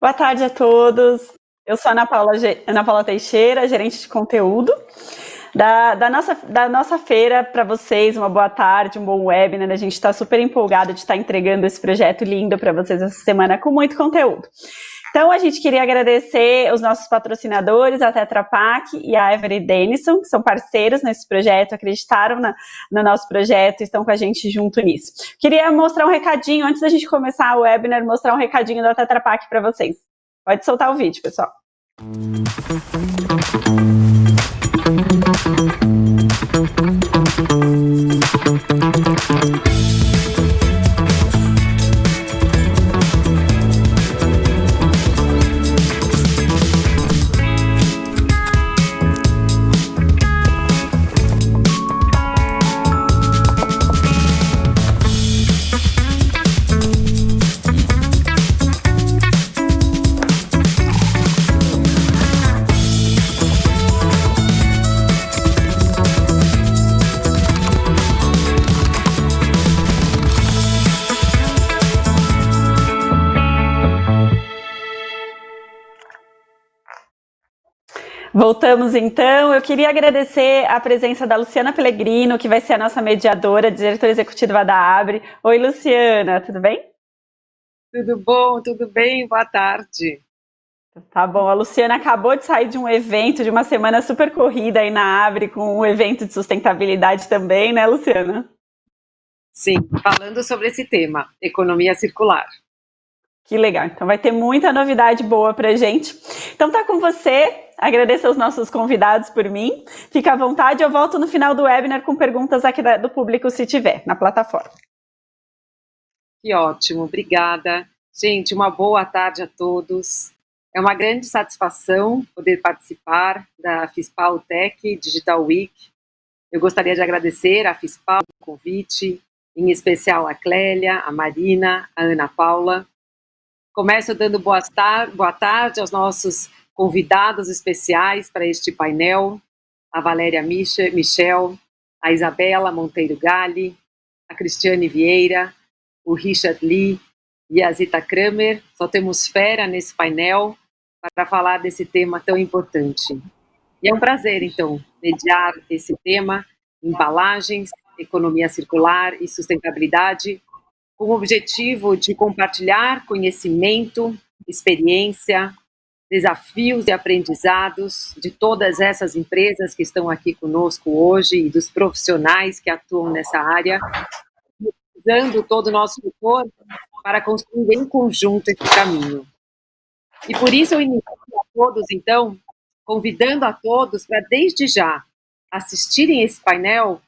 Boa tarde a todos. Eu sou Ana Paula Teixeira, gerente de conteúdo da nossa feira. Para vocês, uma boa tarde, um bom webinar. A gente está super empolgado de estar entregando esse projeto lindo para vocês essa semana com muito conteúdo. Então, a gente queria agradecer os nossos patrocinadores, a Tetra Pak e a Avery Dennison, que são parceiros nesse projeto, acreditaram no nosso projeto e estão com a gente junto nisso. Queria mostrar um recadinho, antes da gente começar o webinar, mostrar um recadinho da Tetra Pak para vocês. Pode soltar o vídeo, pessoal. Voltamos então. Eu queria agradecer a presença da Luciana Pellegrino, que vai ser a nossa mediadora, diretora executiva da Abre. Oi, Luciana, tudo bem? Tudo bom, tudo bem? Boa tarde. Tá bom, a Luciana acabou de sair de um evento, de uma semana super corrida aí na Abre, com um evento de sustentabilidade também, né, Luciana? Sim, falando sobre esse tema, economia circular. Que legal, então vai ter muita novidade boa pra gente. Então tá com você, agradeço aos nossos convidados por mim. Fica à vontade, eu volto no final do webinar com perguntas aqui do público, se tiver, na plataforma. Que ótimo, obrigada. Gente, uma boa tarde a todos. É uma grande satisfação poder participar da FISPAL Tech Digital Week. Eu gostaria de agradecer à FISPAL pelo convite, em especial a Clélia, a Marina, a Ana Paula. Começo dando boa tarde aos nossos convidados especiais para este painel, a Valéria Michel, a Isabela Monteiro Galli, a Cristiane Vieira, o Richard Lee e a Zita Kramer. Só temos fera nesse painel para falar desse tema tão importante. E é um prazer, então, mediar esse tema, embalagens, economia circular e sustentabilidade, com o objetivo de compartilhar conhecimento, experiência, desafios e aprendizados de todas essas empresas que estão aqui conosco hoje e dos profissionais que atuam nessa área, usando todo o nosso setor para construir em conjunto esse caminho. E por isso eu inicio a todos, então, convidando a todos para, desde já, assistirem esse painel,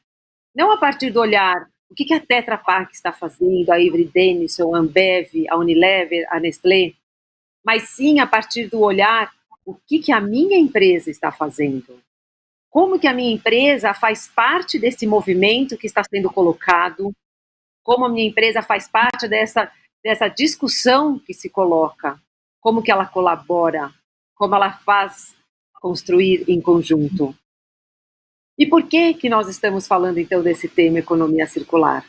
não a partir do olhar o que a Tetra Pak está fazendo, a Avery Dennison, a Ambev, a Unilever, a Nestlé, mas sim a partir do olhar o que a minha empresa está fazendo. Como que a minha empresa faz parte desse movimento que está sendo colocado, como a minha empresa faz parte dessa discussão que se coloca, como que ela colabora, como ela faz construir em conjunto. E por que nós estamos falando, então, desse tema economia circular?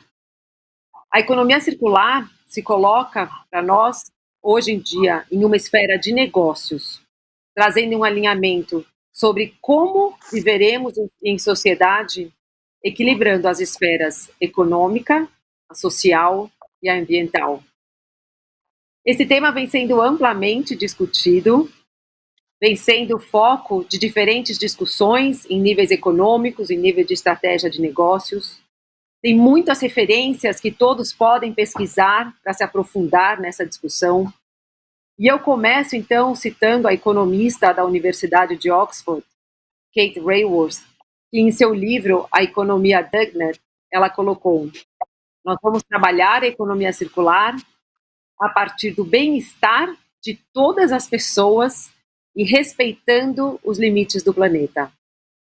A economia circular se coloca para nós, hoje em dia, em uma esfera de negócios, trazendo um alinhamento sobre como viveremos em sociedade, equilibrando as esferas econômica, a social e a ambiental. Esse tema vem sendo amplamente discutido, vem sendo foco de diferentes discussões em níveis econômicos, em nível de estratégia de negócios. Tem muitas referências que todos podem pesquisar para se aprofundar nessa discussão. E eu começo, então, citando a economista da Universidade de Oxford, Kate Raworth, que em seu livro A Economia Dugner, ela colocou: nós vamos trabalhar a economia circular a partir do bem-estar de todas as pessoas e respeitando os limites do planeta.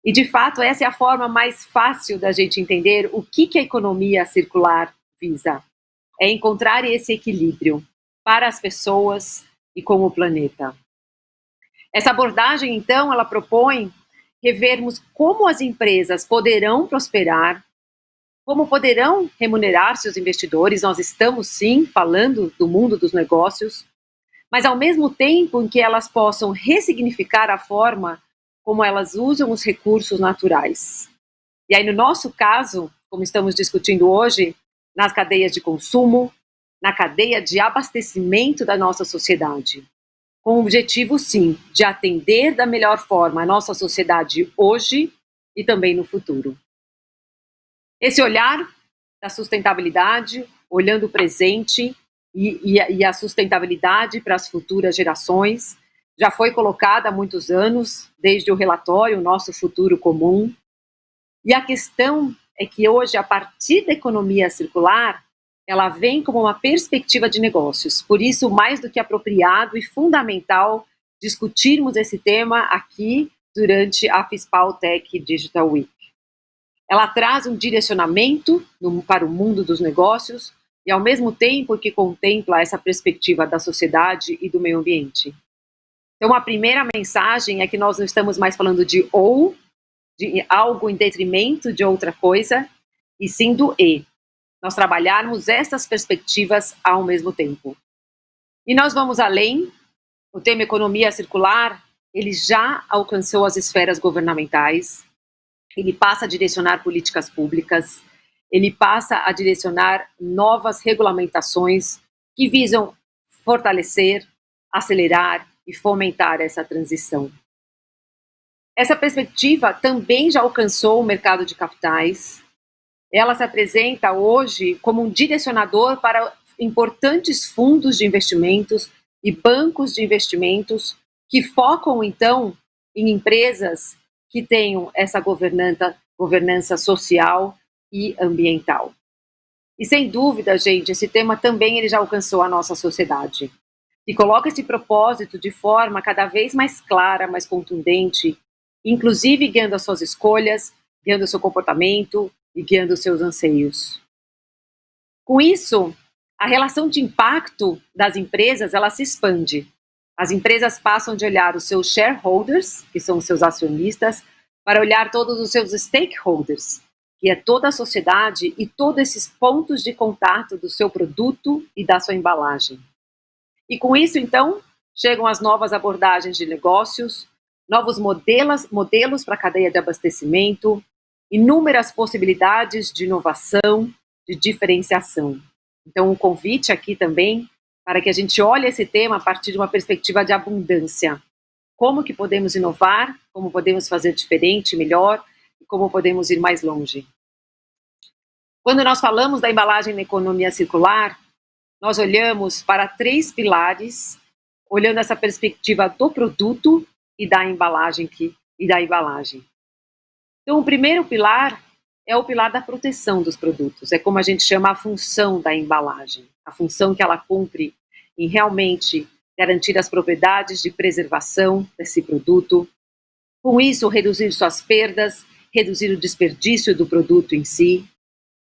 E, de fato, essa é a forma mais fácil da gente entender o que a economia circular visa. É encontrar esse equilíbrio para as pessoas e com o planeta. Essa abordagem, então, ela propõe revermos como as empresas poderão prosperar, como poderão remunerar seus investidores. Nós estamos, sim, falando do mundo dos negócios, mas ao mesmo tempo em que elas possam ressignificar a forma como elas usam os recursos naturais. E aí, no nosso caso, como estamos discutindo hoje, nas cadeias de consumo, na cadeia de abastecimento da nossa sociedade, com o objetivo, sim, de atender da melhor forma a nossa sociedade hoje e também no futuro. Esse olhar da sustentabilidade, olhando o presente e a sustentabilidade para as futuras gerações, já foi colocada há muitos anos, desde o relatório Nosso Futuro Comum. E a questão é que hoje, a partir da economia circular, ela vem como uma perspectiva de negócios. Por isso, mais do que apropriado e fundamental discutirmos esse tema aqui durante a FISPAL Tech Digital Week. Ela traz um direcionamento para o mundo dos negócios e, ao mesmo tempo, que contempla essa perspectiva da sociedade e do meio ambiente. Então, a primeira mensagem é que nós não estamos mais falando de algo em detrimento de outra coisa, e sim do e. Nós trabalharmos essas perspectivas ao mesmo tempo. E nós vamos além. O tema economia circular, ele já alcançou as esferas governamentais, ele passa a direcionar políticas públicas, ele passa a direcionar novas regulamentações que visam fortalecer, acelerar e fomentar essa transição. Essa perspectiva também já alcançou o mercado de capitais. Ela se apresenta hoje como um direcionador para importantes fundos de investimentos e bancos de investimentos que focam, então, em empresas que tenham essa governança social e ambiental. E, sem dúvida, gente, esse tema também ele já alcançou a nossa sociedade. E coloca esse propósito de forma cada vez mais clara, mais contundente, inclusive guiando as suas escolhas, guiando o seu comportamento e guiando os seus anseios. Com isso, a relação de impacto das empresas, ela se expande. As empresas passam de olhar os seus shareholders, que são os seus acionistas, para olhar todos os seus stakeholders, que é toda a sociedade e todos esses pontos de contato do seu produto e da sua embalagem. E com isso, então, chegam as novas abordagens de negócios, novos modelos para a cadeia de abastecimento, inúmeras possibilidades de inovação, de diferenciação. Então, um convite aqui também para que a gente olhe esse tema a partir de uma perspectiva de abundância. Como que podemos inovar, como podemos fazer diferente, melhor, e como podemos ir mais longe. Quando nós falamos da embalagem na economia circular, nós olhamos para 3 pilares, olhando essa perspectiva do produto e da embalagem. Então, o primeiro pilar é o pilar da proteção dos produtos, é como a gente chama a função da embalagem, a função que ela cumpre em realmente garantir as propriedades de preservação desse produto, com isso reduzir suas perdas, reduzir o desperdício do produto em si,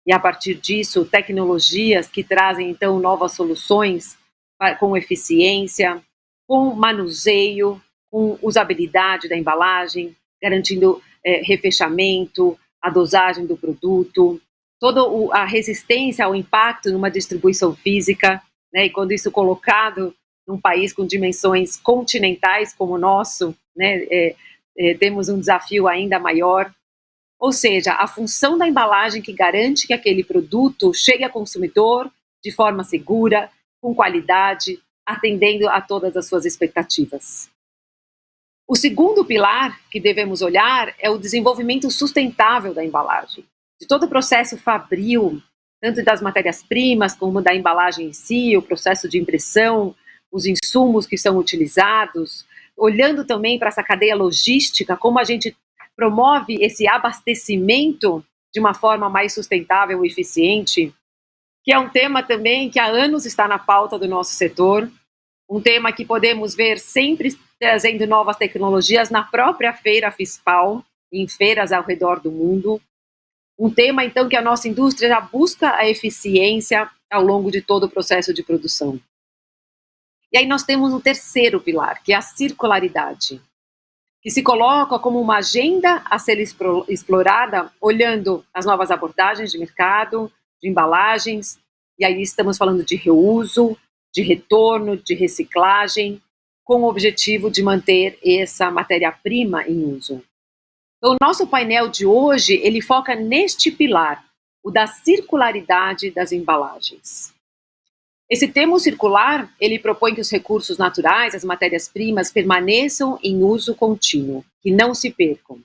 e a partir disso, tecnologias que trazem então novas soluções com eficiência, com manuseio, com usabilidade da embalagem, garantindo refechamento, a dosagem do produto, toda a resistência ao impacto numa distribuição física, né, e quando isso colocado num país com dimensões continentais como o nosso, né, temos um desafio ainda maior. Ou seja, a função da embalagem que garante que aquele produto chegue ao consumidor de forma segura, com qualidade, atendendo a todas as suas expectativas. O segundo pilar que devemos olhar é o desenvolvimento sustentável da embalagem, de todo o processo fabril, tanto das matérias-primas como da embalagem em si, o processo de impressão, os insumos que são utilizados, olhando também para essa cadeia logística, como a gente promove esse abastecimento de uma forma mais sustentável e eficiente, que é um tema também que há anos está na pauta do nosso setor, um tema que podemos ver sempre trazendo novas tecnologias na própria feira FISPAL, em feiras ao redor do mundo, um tema então que a nossa indústria já busca a eficiência ao longo de todo o processo de produção. E aí nós temos um terceiro pilar, que é a circularidade, que se coloca como uma agenda a ser explorada, olhando as novas abordagens de mercado, de embalagens, e aí estamos falando de reuso, de retorno, de reciclagem, com o objetivo de manter essa matéria-prima em uso. Então, o nosso painel de hoje, ele foca neste pilar, o da circularidade das embalagens. Esse termo circular, ele propõe que os recursos naturais, as matérias-primas, permaneçam em uso contínuo, que não se percam.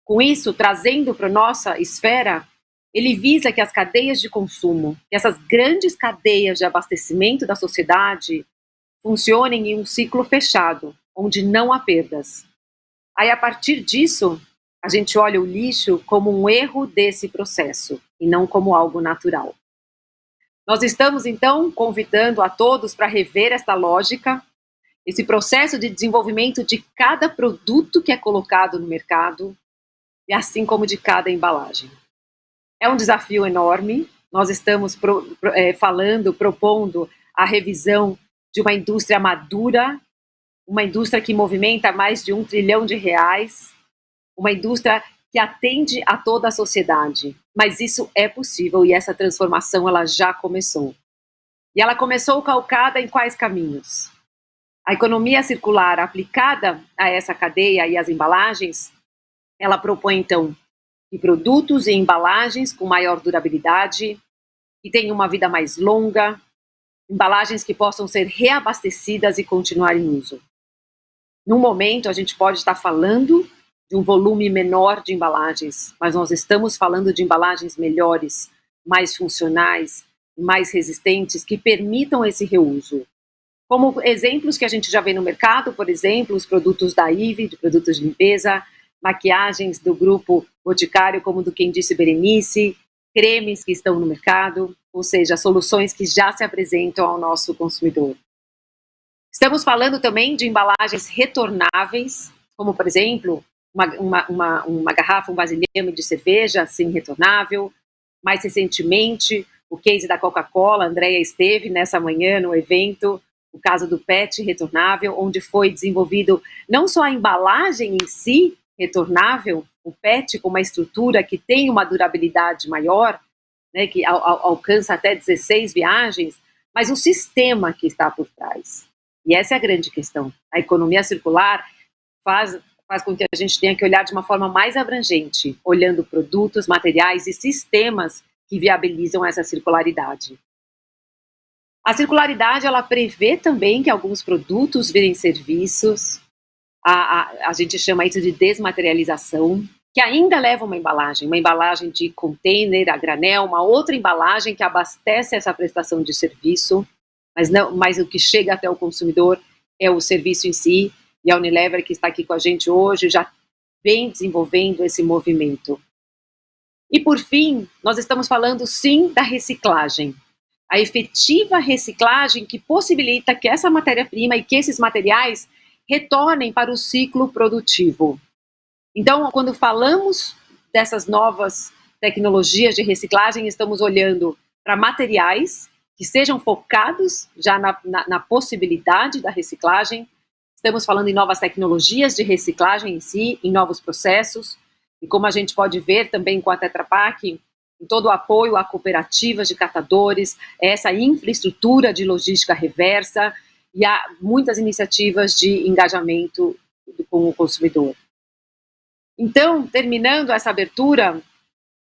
Com isso, trazendo para a nossa esfera, ele visa que as cadeias de consumo, que essas grandes cadeias de abastecimento da sociedade, funcionem em um ciclo fechado, onde não há perdas. Aí, a partir disso, a gente olha o lixo como um erro desse processo, e não como algo natural. Nós estamos, então, convidando a todos para rever esta lógica, esse processo de desenvolvimento de cada produto que é colocado no mercado, e assim como de cada embalagem. É um desafio enorme, nós estamos propondo a revisão de uma indústria madura, uma indústria que movimenta mais de R$1 trilhão, uma indústria que atende a toda a sociedade. Mas isso é possível e essa transformação ela já começou. E ela começou calcada em quais caminhos? A economia circular aplicada a essa cadeia e às embalagens, ela propõe, então, que produtos e embalagens com maior durabilidade, que tenham uma vida mais longa, embalagens que possam ser reabastecidas e continuar em uso. Num momento, a gente pode estar falando de um volume menor de embalagens, mas nós estamos falando de embalagens melhores, mais funcionais, mais resistentes, que permitam esse reuso. Como exemplos que a gente já vê no mercado, por exemplo, os produtos da Ive, de produtos de limpeza, maquiagens do grupo Boticário, como do Quem Disse Berenice, cremes que estão no mercado, ou seja, soluções que já se apresentam ao nosso consumidor. Estamos falando também de embalagens retornáveis, como, por exemplo, uma garrafa, um vasilhame de cerveja, assim, retornável. Mais recentemente, o case da Coca-Cola, a Andrea esteve nessa manhã no evento, o caso do PET retornável, onde foi desenvolvido não só a embalagem em si retornável, o PET com uma estrutura que tem uma durabilidade maior, né, que alcança até 16 viagens, mas o sistema que está por trás. E essa é a grande questão. A economia circular faz com que a gente tenha que olhar de uma forma mais abrangente, olhando produtos, materiais e sistemas que viabilizam essa circularidade. A circularidade, ela prevê também que alguns produtos virem serviços, a gente chama isso de desmaterialização, que ainda leva uma embalagem de container, a granel, uma outra embalagem que abastece essa prestação de serviço, mas o que chega até o consumidor é o serviço em si, e a Unilever, que está aqui com a gente hoje, já vem desenvolvendo esse movimento. E, por fim, nós estamos falando, sim, da reciclagem. A efetiva reciclagem que possibilita que essa matéria-prima e que esses materiais retornem para o ciclo produtivo. Então, quando falamos dessas novas tecnologias de reciclagem, estamos olhando para materiais que sejam focados já na possibilidade da reciclagem. Estamos falando em novas tecnologias de reciclagem em si, em novos processos, e como a gente pode ver também com a Tetra Pak, em todo o apoio a cooperativas de catadores, essa infraestrutura de logística reversa, e há muitas iniciativas de engajamento com o consumidor. Então, terminando essa abertura,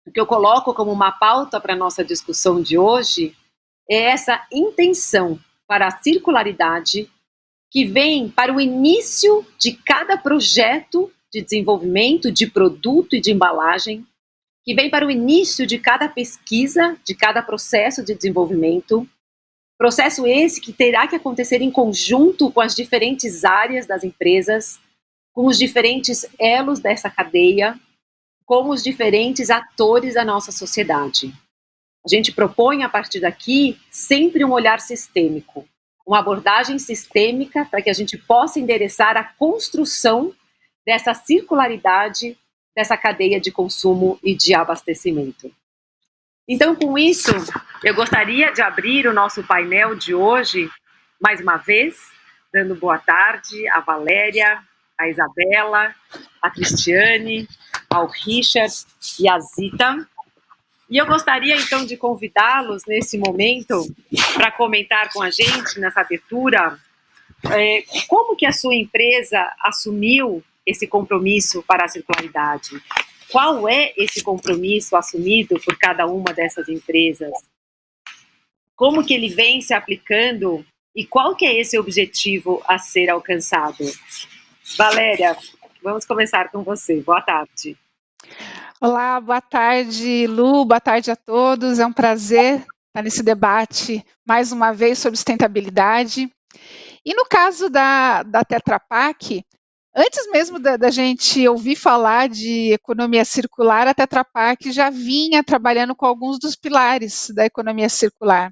o que eu coloco como uma pauta para a nossa discussão de hoje é essa intenção para a circularidade que vem para o início de cada projeto de desenvolvimento de produto e de embalagem, que vem para o início de cada pesquisa, de cada processo de desenvolvimento, processo esse que terá que acontecer em conjunto com as diferentes áreas das empresas, com os diferentes elos dessa cadeia, com os diferentes atores da nossa sociedade. A gente propõe, a partir daqui, sempre um olhar sistêmico, uma abordagem sistêmica para que a gente possa endereçar a construção dessa circularidade, dessa cadeia de consumo e de abastecimento. Então, com isso, eu gostaria de abrir o nosso painel de hoje, mais uma vez, dando boa tarde à Valéria, à Isabela, à Cristiane, ao Richard e à Zita. E eu gostaria, então, de convidá-los nesse momento para comentar com a gente, nessa abertura, como que a sua empresa assumiu esse compromisso para a circularidade? Qual é esse compromisso assumido por cada uma dessas empresas? Como que ele vem se aplicando e qual que é esse objetivo a ser alcançado? Valéria, vamos começar com você. Boa tarde. Olá, boa tarde, Lu, boa tarde a todos. É um prazer estar nesse debate mais uma vez sobre sustentabilidade. E no caso da Tetra Pak, antes mesmo da gente ouvir falar de economia circular, a Tetra Pak já vinha trabalhando com alguns dos pilares da economia circular.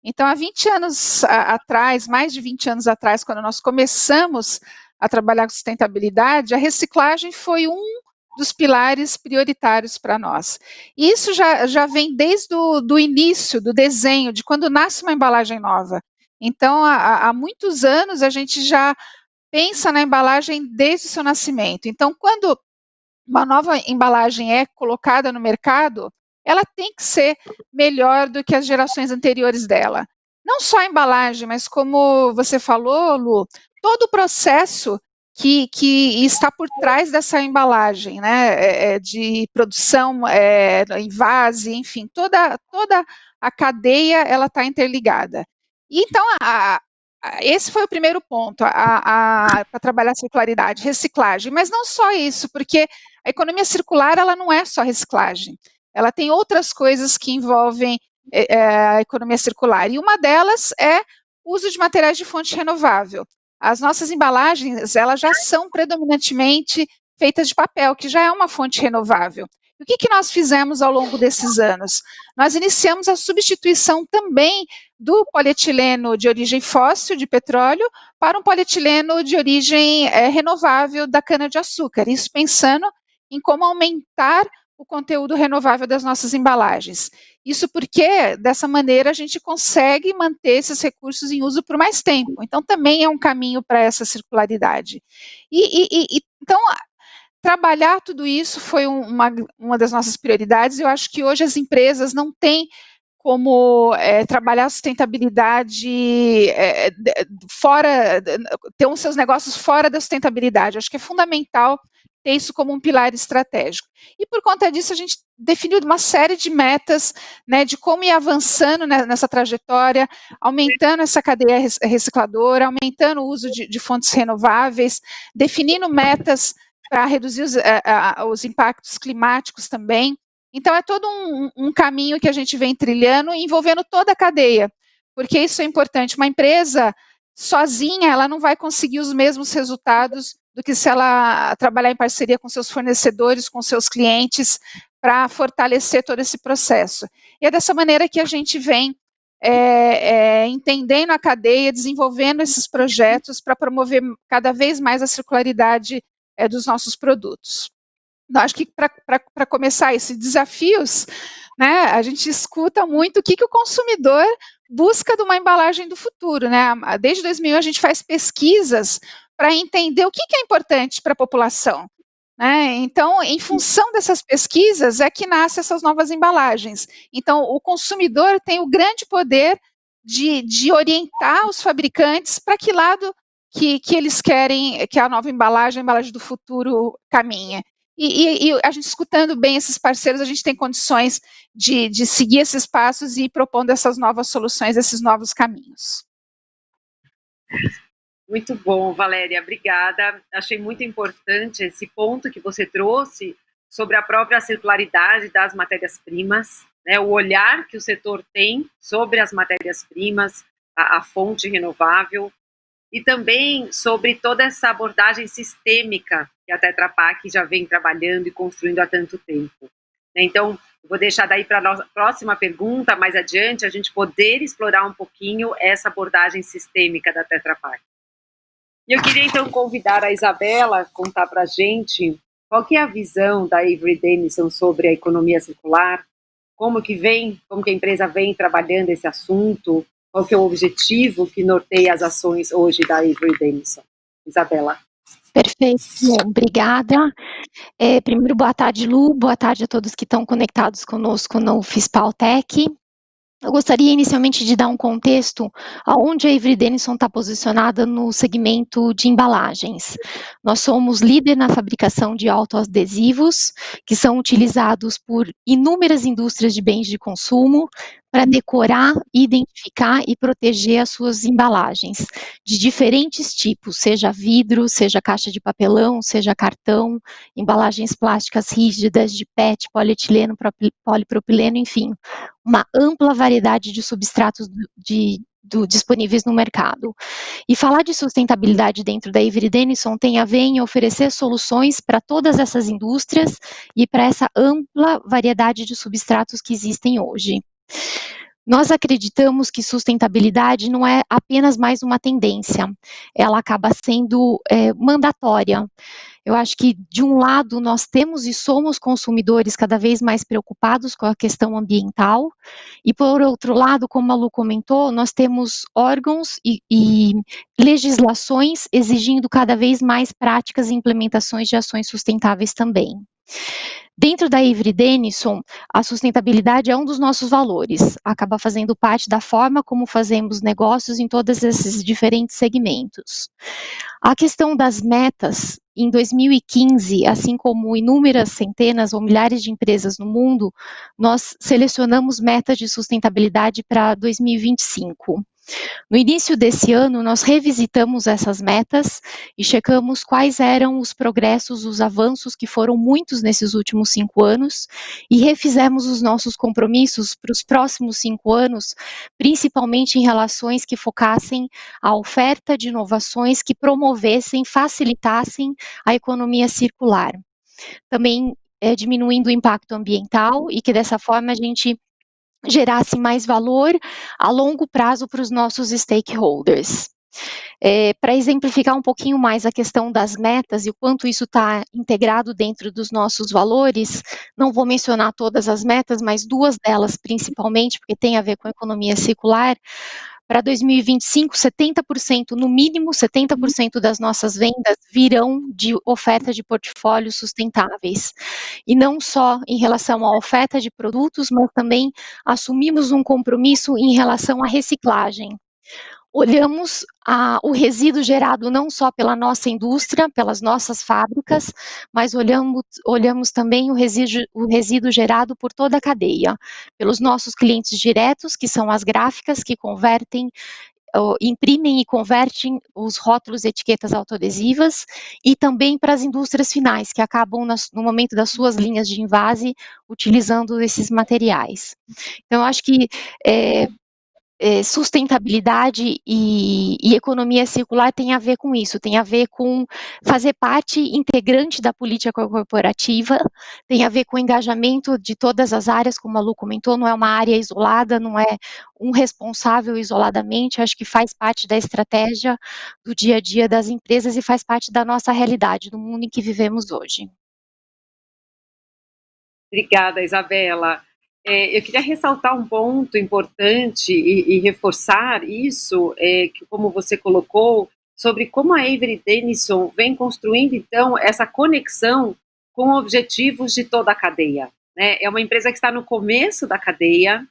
Então, há 20 anos atrás, mais de 20 anos atrás, quando nós começamos a trabalhar com sustentabilidade, a reciclagem foi um dos pilares prioritários para nós. E isso já vem desde o início, do desenho, de quando nasce uma embalagem nova. Então, há muitos anos, a gente já pensa na embalagem desde o seu nascimento. Então, quando uma nova embalagem é colocada no mercado, ela tem que ser melhor do que as gerações anteriores dela. Não só a embalagem, mas como você falou, Lu, todo o processo que está por trás dessa embalagem, né, de produção, envase, enfim, toda a cadeia ela está interligada. E então, esse foi o primeiro ponto, para trabalhar a circularidade, reciclagem, mas não só isso, porque a economia circular ela não é só reciclagem, ela tem outras coisas que envolvem a economia circular, e uma delas é o uso de materiais de fonte renovável. As nossas embalagens, elas já são predominantemente feitas de papel, que já é uma fonte renovável. E o que nós fizemos ao longo desses anos? Nós iniciamos a substituição também do polietileno de origem fóssil, de petróleo, para um polietileno de origem renovável da cana-de-açúcar. Isso pensando em como aumentar o conteúdo renovável das nossas embalagens. Isso porque, dessa maneira, a gente consegue manter esses recursos em uso por mais tempo. Então, também é um caminho para essa circularidade. Então, trabalhar tudo isso foi uma das nossas prioridades. Eu acho que hoje as empresas não têm como trabalhar a sustentabilidade fora, ter os seus negócios fora da sustentabilidade. Acho que é fundamental ter isso como um pilar estratégico. E por conta disso, a gente definiu uma série de metas, né, de como ir avançando nessa trajetória, aumentando essa cadeia recicladora, aumentando o uso de fontes renováveis, definindo metas para reduzir os impactos climáticos também. Então, é todo um caminho que a gente vem trilhando, envolvendo toda a cadeia, porque isso é importante. Uma empresa sozinha, ela não vai conseguir os mesmos resultados do que se ela trabalhar em parceria com seus fornecedores, com seus clientes, para fortalecer todo esse processo. E é dessa maneira que a gente vem entendendo a cadeia, desenvolvendo esses projetos para promover cada vez mais a circularidade dos nossos produtos. Acho que para começar esses desafios, né, a gente escuta muito o que o consumidor busca de uma embalagem do futuro, né? Desde 2001 a gente faz pesquisas para entender o que é importante para a população, né? Então, em função dessas pesquisas é que nascem essas novas embalagens. Então, o consumidor tem o grande poder de orientar os fabricantes para que lado que eles querem que a nova embalagem, a embalagem do futuro, caminhe. E a gente escutando bem esses parceiros, a gente tem condições de seguir esses passos e ir propondo essas novas soluções, esses novos caminhos. Muito bom, Valéria, obrigada. Achei muito importante esse ponto que você trouxe sobre a própria circularidade das matérias-primas, né, o olhar que o setor tem sobre as matérias-primas, a fonte renovável, e também sobre toda essa abordagem sistêmica que a Tetra Pak já vem trabalhando e construindo há tanto tempo. Então, vou deixar daí para a nossa próxima pergunta, mais adiante, a gente poder explorar um pouquinho essa abordagem sistêmica da Tetra Pak. E eu queria, então, convidar a Isabela a contar para a gente qual que é a visão da Avery Dennison sobre a economia circular, como que a empresa vem trabalhando esse assunto, qual que é o objetivo que norteia as ações hoje da Avery Dennison. Isabela. Perfeito, obrigada. Primeiro, boa tarde, Lu, boa tarde a todos que estão conectados conosco no FISPAL Tech. Eu gostaria inicialmente de dar um contexto aonde a Avery Dennison está posicionada no segmento de embalagens. Nós somos líder na fabricação de autoadesivos, que são utilizados por inúmeras indústrias de bens de consumo para decorar, identificar e proteger as suas embalagens, de diferentes tipos, seja vidro, seja caixa de papelão, seja cartão, embalagens plásticas rígidas, de PET, polietileno, polipropileno, enfim, uma ampla variedade de substratos disponíveis no mercado. E falar de sustentabilidade dentro da Avery Dennison tem a ver em oferecer soluções para todas essas indústrias e para essa ampla variedade de substratos que existem hoje. Nós acreditamos que sustentabilidade não é apenas mais uma tendência, ela acaba sendo mandatória. Eu acho que, de um lado, nós temos e somos consumidores cada vez mais preocupados com a questão ambiental, e, por outro lado, como a Lu comentou, nós temos órgãos e legislações exigindo cada vez mais práticas e implementações de ações sustentáveis também. Dentro da Avery Dennison, a sustentabilidade é um dos nossos valores, acaba fazendo parte da forma como fazemos negócios em todos esses diferentes segmentos. A questão das metas, em 2015, assim como inúmeras centenas ou milhares de empresas no mundo, nós selecionamos metas de sustentabilidade para 2025. No início desse ano, nós revisitamos essas metas e checamos quais eram os progressos, os avanços, que foram muitos nesses últimos 5 anos, e refizemos os nossos compromissos para os próximos 5 anos, principalmente em relações que focassem a oferta de inovações que promovessem, facilitassem a economia circular. Também diminuindo o impacto ambiental e que dessa forma a gente gerasse mais valor a longo prazo para os nossos stakeholders. Para exemplificar um pouquinho mais a questão das metas e o quanto isso está integrado dentro dos nossos valores, não vou mencionar todas as metas, mas 2 delas principalmente, porque tem a ver com a economia circular. Para 2025, 70%, no mínimo 70% das nossas vendas virão de oferta de portfólios sustentáveis. E não só em relação à oferta de produtos, mas também assumimos um compromisso em relação à reciclagem. Olhamos o resíduo gerado não só pela nossa indústria, pelas nossas fábricas, mas olhamos também o resíduo gerado por toda a cadeia, pelos nossos clientes diretos, que são as gráficas que convertem, imprimem e convertem os rótulos e etiquetas autoadesivas, e também para as indústrias finais, que acabam no momento das suas linhas de envase, utilizando esses materiais. Então, eu acho que sustentabilidade e economia circular tem a ver com isso, tem a ver com fazer parte integrante da política corporativa, tem a ver com o engajamento de todas as áreas, como a Lu comentou, não é uma área isolada, não é um responsável isoladamente, acho que faz parte da estratégia do dia a dia das empresas e faz parte da nossa realidade, do mundo em que vivemos hoje. Obrigada, Isabela. Eu queria ressaltar um ponto importante e reforçar isso, que como você colocou, sobre como a Avery Dennison vem construindo, então, essa conexão com objetivos de toda a cadeia, né? É uma empresa que está no começo da cadeia,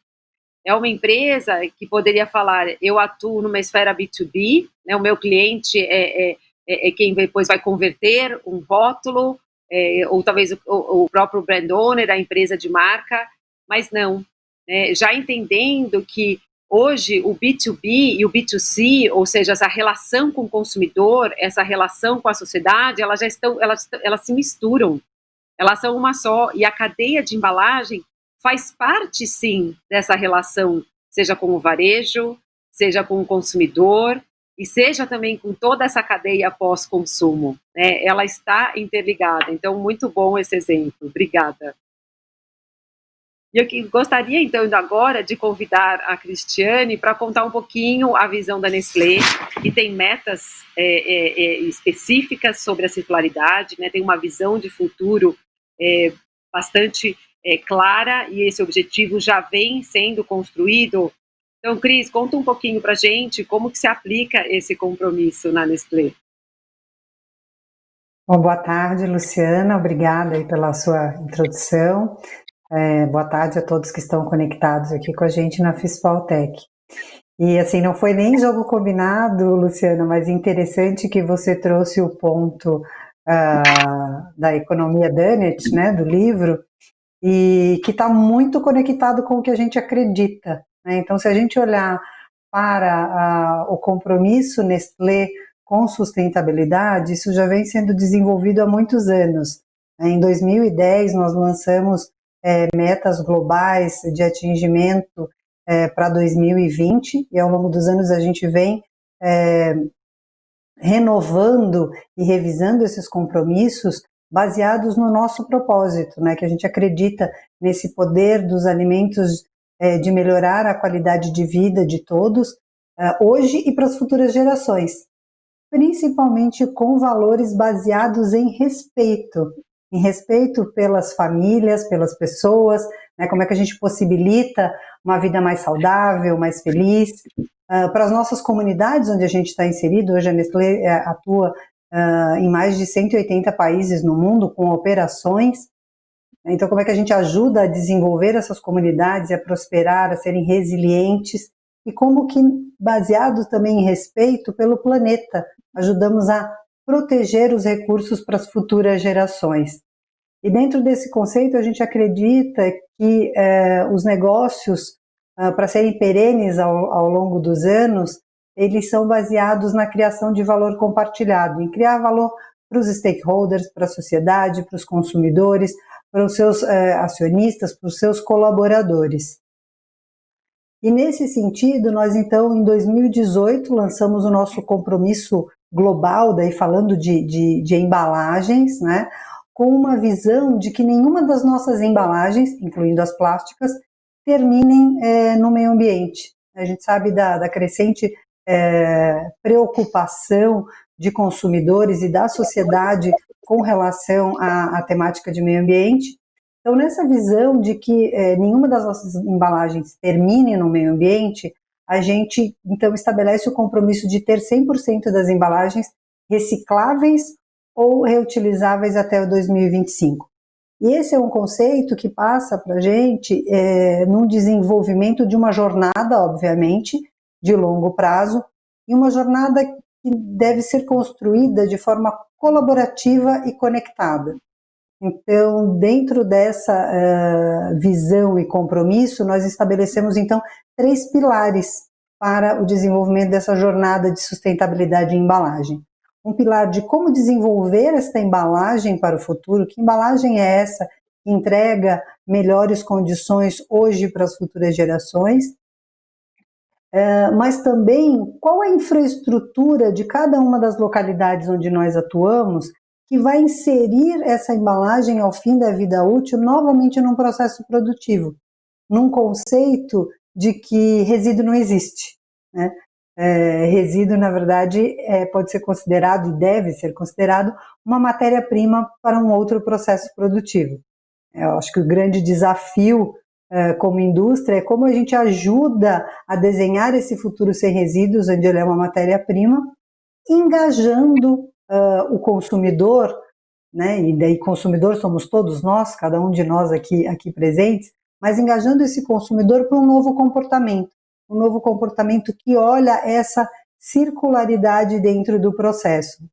é uma empresa que poderia falar, eu atuo numa esfera B2B, né? O meu cliente é quem depois vai converter um rótulo, ou talvez o próprio brand owner, a empresa de marca, mas não. Já entendendo que hoje o B2B e o B2C, ou seja, essa relação com o consumidor, essa relação com a sociedade, elas se misturam, elas são uma só, e a cadeia de embalagem faz parte, sim, dessa relação, seja com o varejo, seja com o consumidor, e seja também com toda essa cadeia pós-consumo, né? Ela está interligada, então muito bom esse exemplo, obrigada. E eu gostaria, então, agora de convidar a Cristiane para contar um pouquinho a visão da Nestlé, que tem metas específicas sobre a circularidade, né? Tem uma visão de futuro bastante clara, e esse objetivo já vem sendo construído. Então, Cris, conta um pouquinho para a gente como que se aplica esse compromisso na Nestlé. Bom, boa tarde, Luciana, obrigada aí pela sua introdução. Boa tarde a todos que estão conectados aqui com a gente na FISPAL-TEC. E assim, não foi nem jogo combinado, Luciana, mas interessante que você trouxe o ponto da economia Dunnett, né, do livro, e que está muito conectado com o que a gente acredita, né? Então, se a gente olhar para o compromisso Nestlé com sustentabilidade, isso já vem sendo desenvolvido há muitos anos. Em 2010, nós lançamos metas globais de atingimento para 2020, e ao longo dos anos a gente vem renovando e revisando esses compromissos baseados no nosso propósito, né, que a gente acredita nesse poder dos alimentos de melhorar a qualidade de vida de todos, hoje e para as futuras gerações, principalmente com valores baseados em respeito pelas famílias, pelas pessoas, né, como é que a gente possibilita uma vida mais saudável, mais feliz, para as nossas comunidades onde a gente está inserido. Hoje a Nestlé atua em mais de 180 países no mundo com operações. Então, como é que a gente ajuda a desenvolver essas comunidades, a prosperar, a serem resilientes, e como que, baseado também em respeito pelo planeta, ajudamos a proteger os recursos para as futuras gerações. E dentro desse conceito, a gente acredita que os negócios, para serem perenes ao longo dos anos, eles são baseados na criação de valor compartilhado, em criar valor para os stakeholders, para a sociedade, para os consumidores, para os seus acionistas, para os seus colaboradores. E nesse sentido, nós então, em 2018, lançamos o nosso compromisso global, daí falando de embalagens, né, com uma visão de que nenhuma das nossas embalagens, incluindo as plásticas, terminem no meio ambiente. A gente sabe da crescente preocupação de consumidores e da sociedade com relação à temática de meio ambiente. Então, nessa visão de que nenhuma das nossas embalagens termine no meio ambiente, a gente, então, estabelece o compromisso de ter 100% das embalagens recicláveis ou reutilizáveis até o 2025. E esse é um conceito que passa para a gente num desenvolvimento de uma jornada, obviamente, de longo prazo, e uma jornada que deve ser construída de forma colaborativa e conectada. Então, dentro dessa visão e compromisso, nós estabelecemos, então, 3 pilares para o desenvolvimento dessa jornada de sustentabilidade em embalagem. Um pilar de como desenvolver esta embalagem para o futuro, que embalagem é essa que entrega melhores condições hoje para as futuras gerações, mas também qual a infraestrutura de cada uma das localidades onde nós atuamos que vai inserir essa embalagem ao fim da vida útil novamente num processo produtivo, num conceito de que resíduo não existe, né? Resíduo, na verdade, pode ser considerado e deve ser considerado uma matéria-prima para um outro processo produtivo. Eu acho que o grande desafio como indústria é como a gente ajuda a desenhar esse futuro sem resíduos, onde ele é uma matéria-prima, engajando o consumidor, né, e daí consumidor somos todos nós, cada um de nós aqui presentes, mas engajando esse consumidor para um novo comportamento que olha essa circularidade dentro do processo.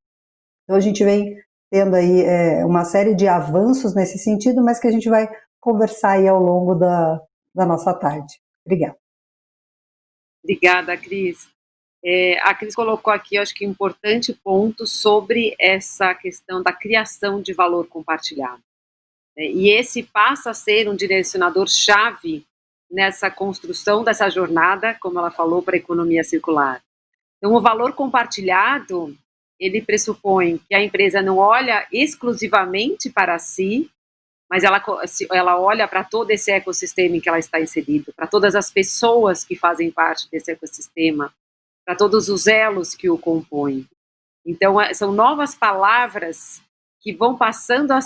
Então a gente vem tendo aí uma série de avanços nesse sentido, mas que a gente vai conversar aí ao longo da nossa tarde. Obrigada. Obrigada, Cris. A Cris colocou aqui, eu acho que importante ponto sobre essa questão da criação de valor compartilhado. E esse passa a ser um direcionador-chave nessa construção dessa jornada, como ela falou, para a economia circular. Então, o valor compartilhado, ele pressupõe que a empresa não olha exclusivamente para si, mas ela olha para todo esse ecossistema em que ela está inserida, para todas as pessoas que fazem parte desse ecossistema, para todos os elos que o compõem. Então, são novas palavras que vão passando a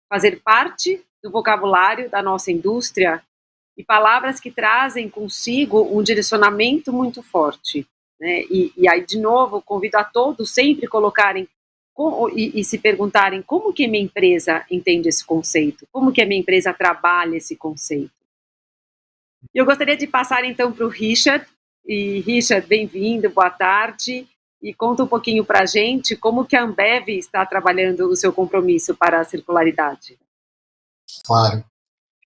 fazer parte do vocabulário da nossa indústria, e palavras que trazem consigo um direcionamento muito forte, né? E aí, de novo, convido a todos sempre colocarem e se perguntarem como que minha empresa entende esse conceito, como que a minha empresa trabalha esse conceito. Eu gostaria de passar então para o Richard. E Richard, bem-vindo, boa tarde, e conta um pouquinho para a gente como que a Ambev está trabalhando o seu compromisso para a circularidade. Claro.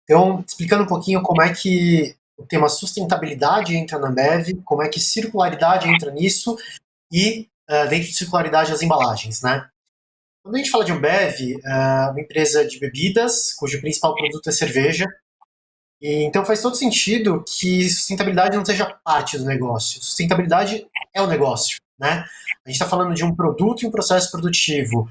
Então, explicando um pouquinho como é que o tema sustentabilidade entra na Ambev, como é que circularidade entra nisso e dentro de circularidade as embalagens, né? Quando a gente fala de Ambev, uma empresa de bebidas, cujo principal produto é cerveja, e então faz todo sentido que sustentabilidade não seja parte do negócio. Sustentabilidade é o negócio, né? A gente está falando de um produto e um processo produtivo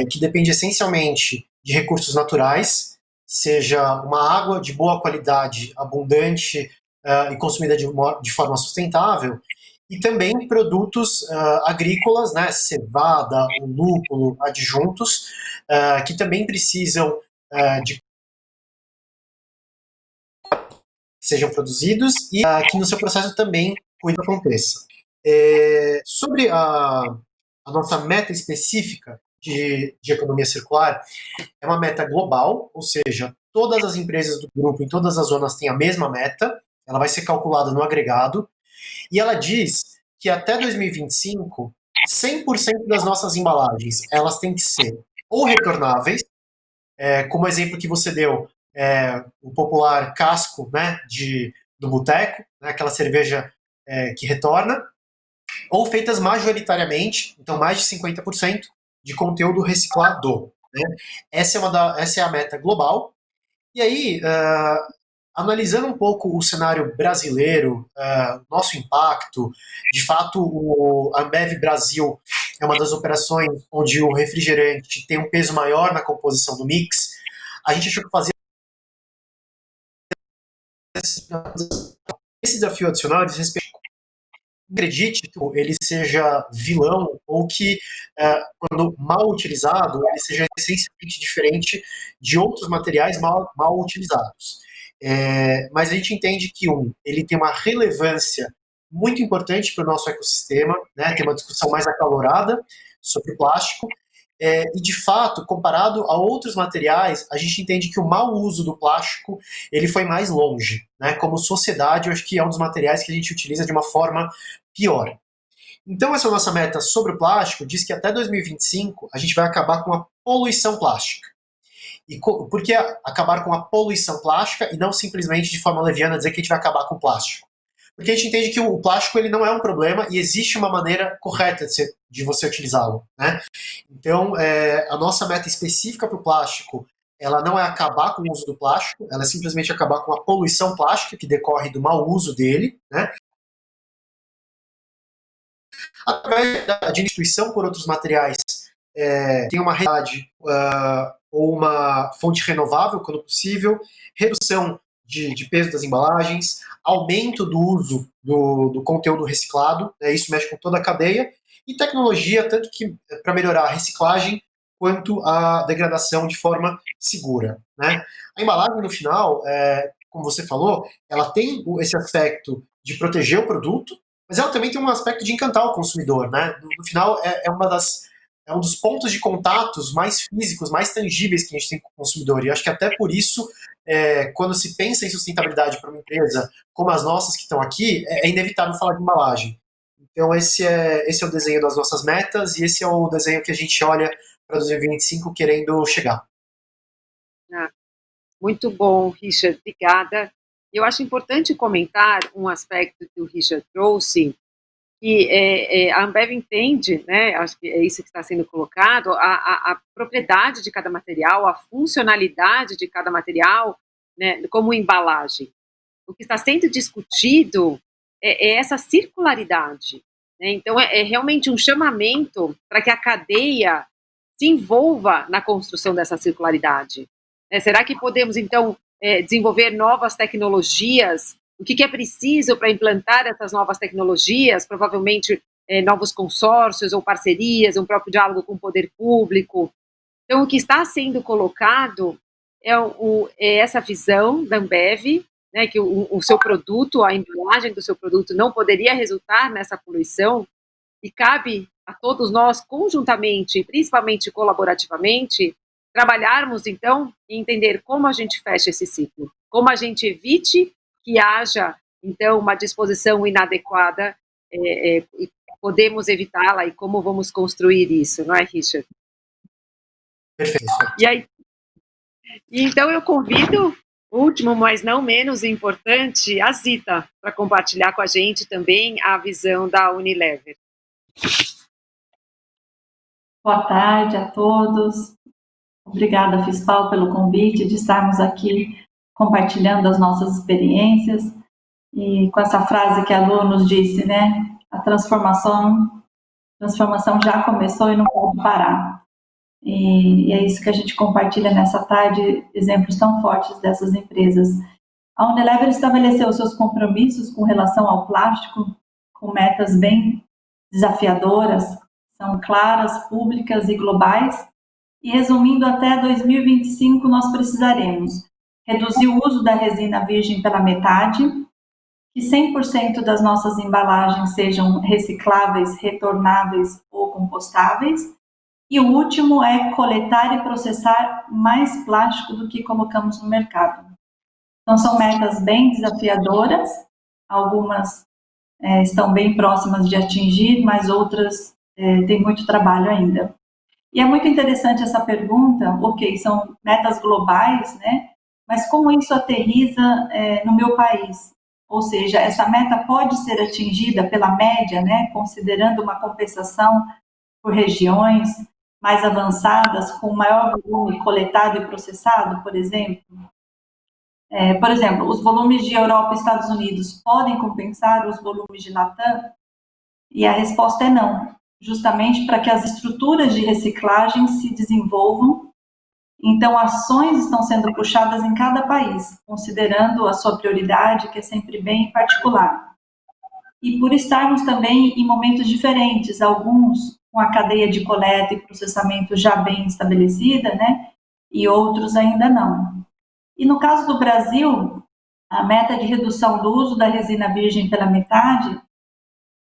que depende essencialmente de recursos naturais, seja uma água de boa qualidade, abundante e consumida de forma sustentável, e também produtos agrícolas, né, cevada, o lúpulo, adjuntos, que também precisam de sejam produzidos e que no seu processo também coisa aconteça. Sobre a nossa meta específica de economia circular, é uma meta global, ou seja, todas as empresas do grupo em todas as zonas têm a mesma meta, ela vai ser calculada no agregado, e ela diz que até 2025, 100% das nossas embalagens, elas têm que ser ou retornáveis, como o exemplo que você deu, o popular casco, né, do boteco, né, aquela cerveja que retorna, ou feitas majoritariamente, então mais de 50% de conteúdo reciclado. Né? Essa é a meta global. E aí, analisando um pouco o cenário brasileiro, nosso impacto, de fato, a Ambev Brasil é uma das operações onde o refrigerante tem um peso maior na composição do mix. A gente achou que fazia esse desafio adicional diz respeito. Acredite que ele seja vilão ou que, quando mal utilizado, ele seja essencialmente diferente de outros materiais mal utilizados. Mas a gente entende que, ele tem uma relevância muito importante para o nosso ecossistema, né? Tem uma discussão mais acalorada sobre o plástico, e, de fato, comparado a outros materiais, a gente entende que o mau uso do plástico ele foi mais longe. Né? Como sociedade, eu acho que é um dos materiais que a gente utiliza de uma forma pior. Então, essa nossa meta sobre o plástico diz que até 2025 a gente vai acabar com a poluição plástica. E por que acabar com a poluição plástica e não simplesmente de forma leviana dizer que a gente vai acabar com o plástico? Porque a gente entende que o plástico ele não é um problema e existe uma maneira correta de você utilizá-lo. Né? Então, a nossa meta específica para o plástico, ela não é acabar com o uso do plástico, ela é simplesmente acabar com a poluição plástica que decorre do mau uso dele, né? Através de instituição por outros materiais, tem uma realidade ou uma fonte renovável, quando possível, redução de peso das embalagens, aumento do uso do conteúdo reciclado, isso mexe com toda a cadeia, e tecnologia, tanto que para melhorar a reciclagem, quanto a degradação de forma segura. Né? A embalagem, no final, como você falou, ela tem esse aspecto de proteger o produto, mas ela também tem um aspecto de encantar o consumidor. Né? No final, é um dos pontos de contatos mais físicos, mais tangíveis que a gente tem com o consumidor. E acho que até por isso, quando se pensa em sustentabilidade para uma empresa como as nossas que estão aqui, é inevitável falar de embalagem. Então esse é o desenho das nossas metas e esse é o desenho que a gente olha para 2025 querendo chegar. Muito bom, Richard, obrigada. Eu acho importante comentar um aspecto que o Richard trouxe, que a Ambev entende, né, acho que é isso que está sendo colocado, a propriedade de cada material, a funcionalidade de cada material, né, como embalagem. O que está sendo discutido é essa circularidade. Né? Então, é realmente um chamamento para que a cadeia se envolva na construção dessa circularidade. Será que podemos, então, desenvolver novas tecnologias? O que é preciso para implantar essas novas tecnologias? Provavelmente novos consórcios ou parcerias, um próprio diálogo com o poder público. Então, o que está sendo colocado é essa visão da Ambev, né, que o seu produto, a embalagem do seu produto não poderia resultar nessa poluição, e cabe a todos nós conjuntamente, principalmente colaborativamente, trabalharmos então e entender como a gente fecha esse ciclo, como a gente evite que haja então uma disposição inadequada, e podemos evitá-la e como vamos construir isso, não é, Richard? Perfeito. E aí, então eu convido, último, mas não menos importante, a Zita, para compartilhar com a gente também a visão da Unilever. Boa tarde a todos. Obrigada, Fispal, pelo convite de estarmos aqui compartilhando as nossas experiências. E com essa frase que a Lu nos disse, né? A transformação já começou e não pode parar. E é isso que a gente compartilha nessa tarde, exemplos tão fortes dessas empresas. A Unilever estabeleceu seus compromissos com relação ao plástico, com metas bem desafiadoras, são claras, públicas e globais. E resumindo, até 2025 nós precisaremos reduzir o uso da resina virgem pela metade, que 100% das nossas embalagens sejam recicláveis, retornáveis ou compostáveis. E o último é coletar e processar mais plástico do que colocamos no mercado. Então, são metas bem desafiadoras, algumas estão bem próximas de atingir, mas outras têm muito trabalho ainda. E é muito interessante essa pergunta, ok, são metas globais, né? Mas como isso aterriza no meu país? Ou seja, essa meta pode ser atingida pela média, né? Considerando uma compensação por regiões mais avançadas, com maior volume coletado e processado, por exemplo? Por exemplo, os volumes de Europa e Estados Unidos podem compensar os volumes de Latam? E a resposta é não, justamente para que as estruturas de reciclagem se desenvolvam. Então, ações estão sendo puxadas em cada país, considerando a sua prioridade, que é sempre bem particular. E por estarmos também em momentos diferentes, alguns com a cadeia de coleta e processamento já bem estabelecida, né? E outros ainda não. E no caso do Brasil, a meta de redução do uso da resina virgem pela metade,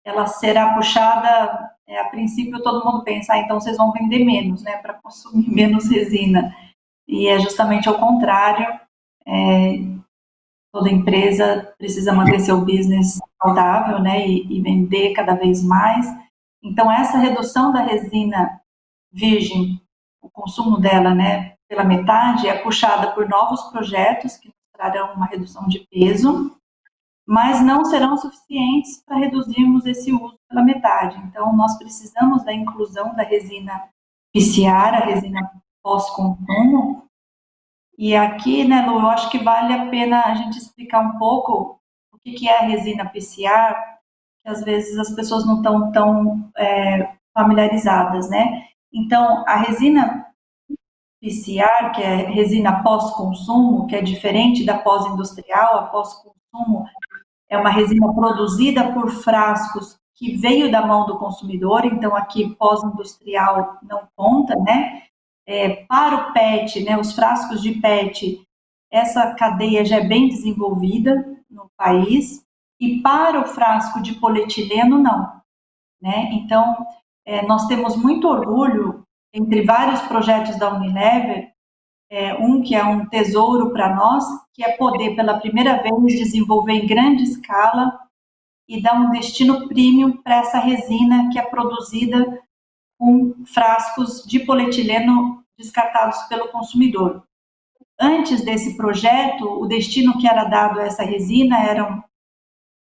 ela será puxada, a princípio todo mundo pensa, então vocês vão vender menos, né, para consumir menos resina. E é justamente ao contrário, toda empresa precisa manter seu business saudável, né, e vender cada vez mais. Então, essa redução da resina virgem, o consumo dela, né, pela metade, é puxada por novos projetos que trarão uma redução de peso, mas não serão suficientes para reduzirmos esse uso pela metade. Então, nós precisamos da inclusão da resina PCR, a resina pós-consumo. E aqui, né, Lu, eu acho que vale a pena a gente explicar um pouco o que é a resina PCR, que às vezes as pessoas não estão tão familiarizadas, né? Então, a resina PCR, que é resina pós-consumo, que é diferente da pós-industrial, a pós-consumo é uma resina produzida por frascos que veio da mão do consumidor, então aqui pós-industrial não conta, né? Para o PET, né, os frascos de PET, essa cadeia já é bem desenvolvida no país, e para o frasco de polietileno, não. Né? Então, nós temos muito orgulho, entre vários projetos da Unilever, um que é um tesouro para nós, que é poder, pela primeira vez, desenvolver em grande escala e dar um destino premium para essa resina que é produzida com frascos de polietileno descartados pelo consumidor. Antes desse projeto, o destino que era dado a essa resina eram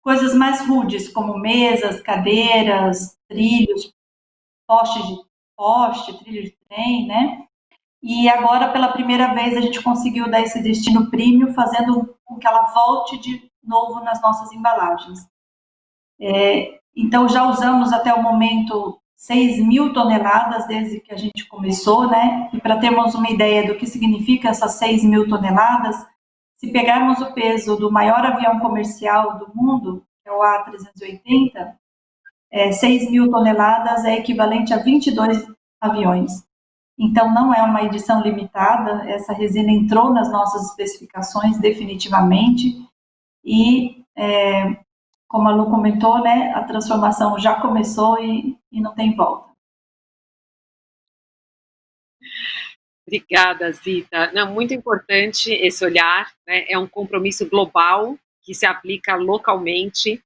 coisas mais rudes, como mesas, cadeiras, trilhos, trilho de trem, né? E agora, pela primeira vez, a gente conseguiu dar esse destino premium, fazendo com que ela volte de novo nas nossas embalagens. Então, já usamos até o momento 6.000 toneladas desde que a gente começou, né? E para termos uma ideia do que significa essas 6.000 toneladas, se pegarmos o peso do maior avião comercial do mundo, que é o A380, 6.000 toneladas é equivalente a 22 aviões. Então, não é uma edição limitada, essa resina entrou nas nossas especificações definitivamente e como a Lu comentou, né, a transformação já começou e não tem volta. Obrigada, Zita. Não, muito importante esse olhar, né? É um compromisso global que se aplica localmente,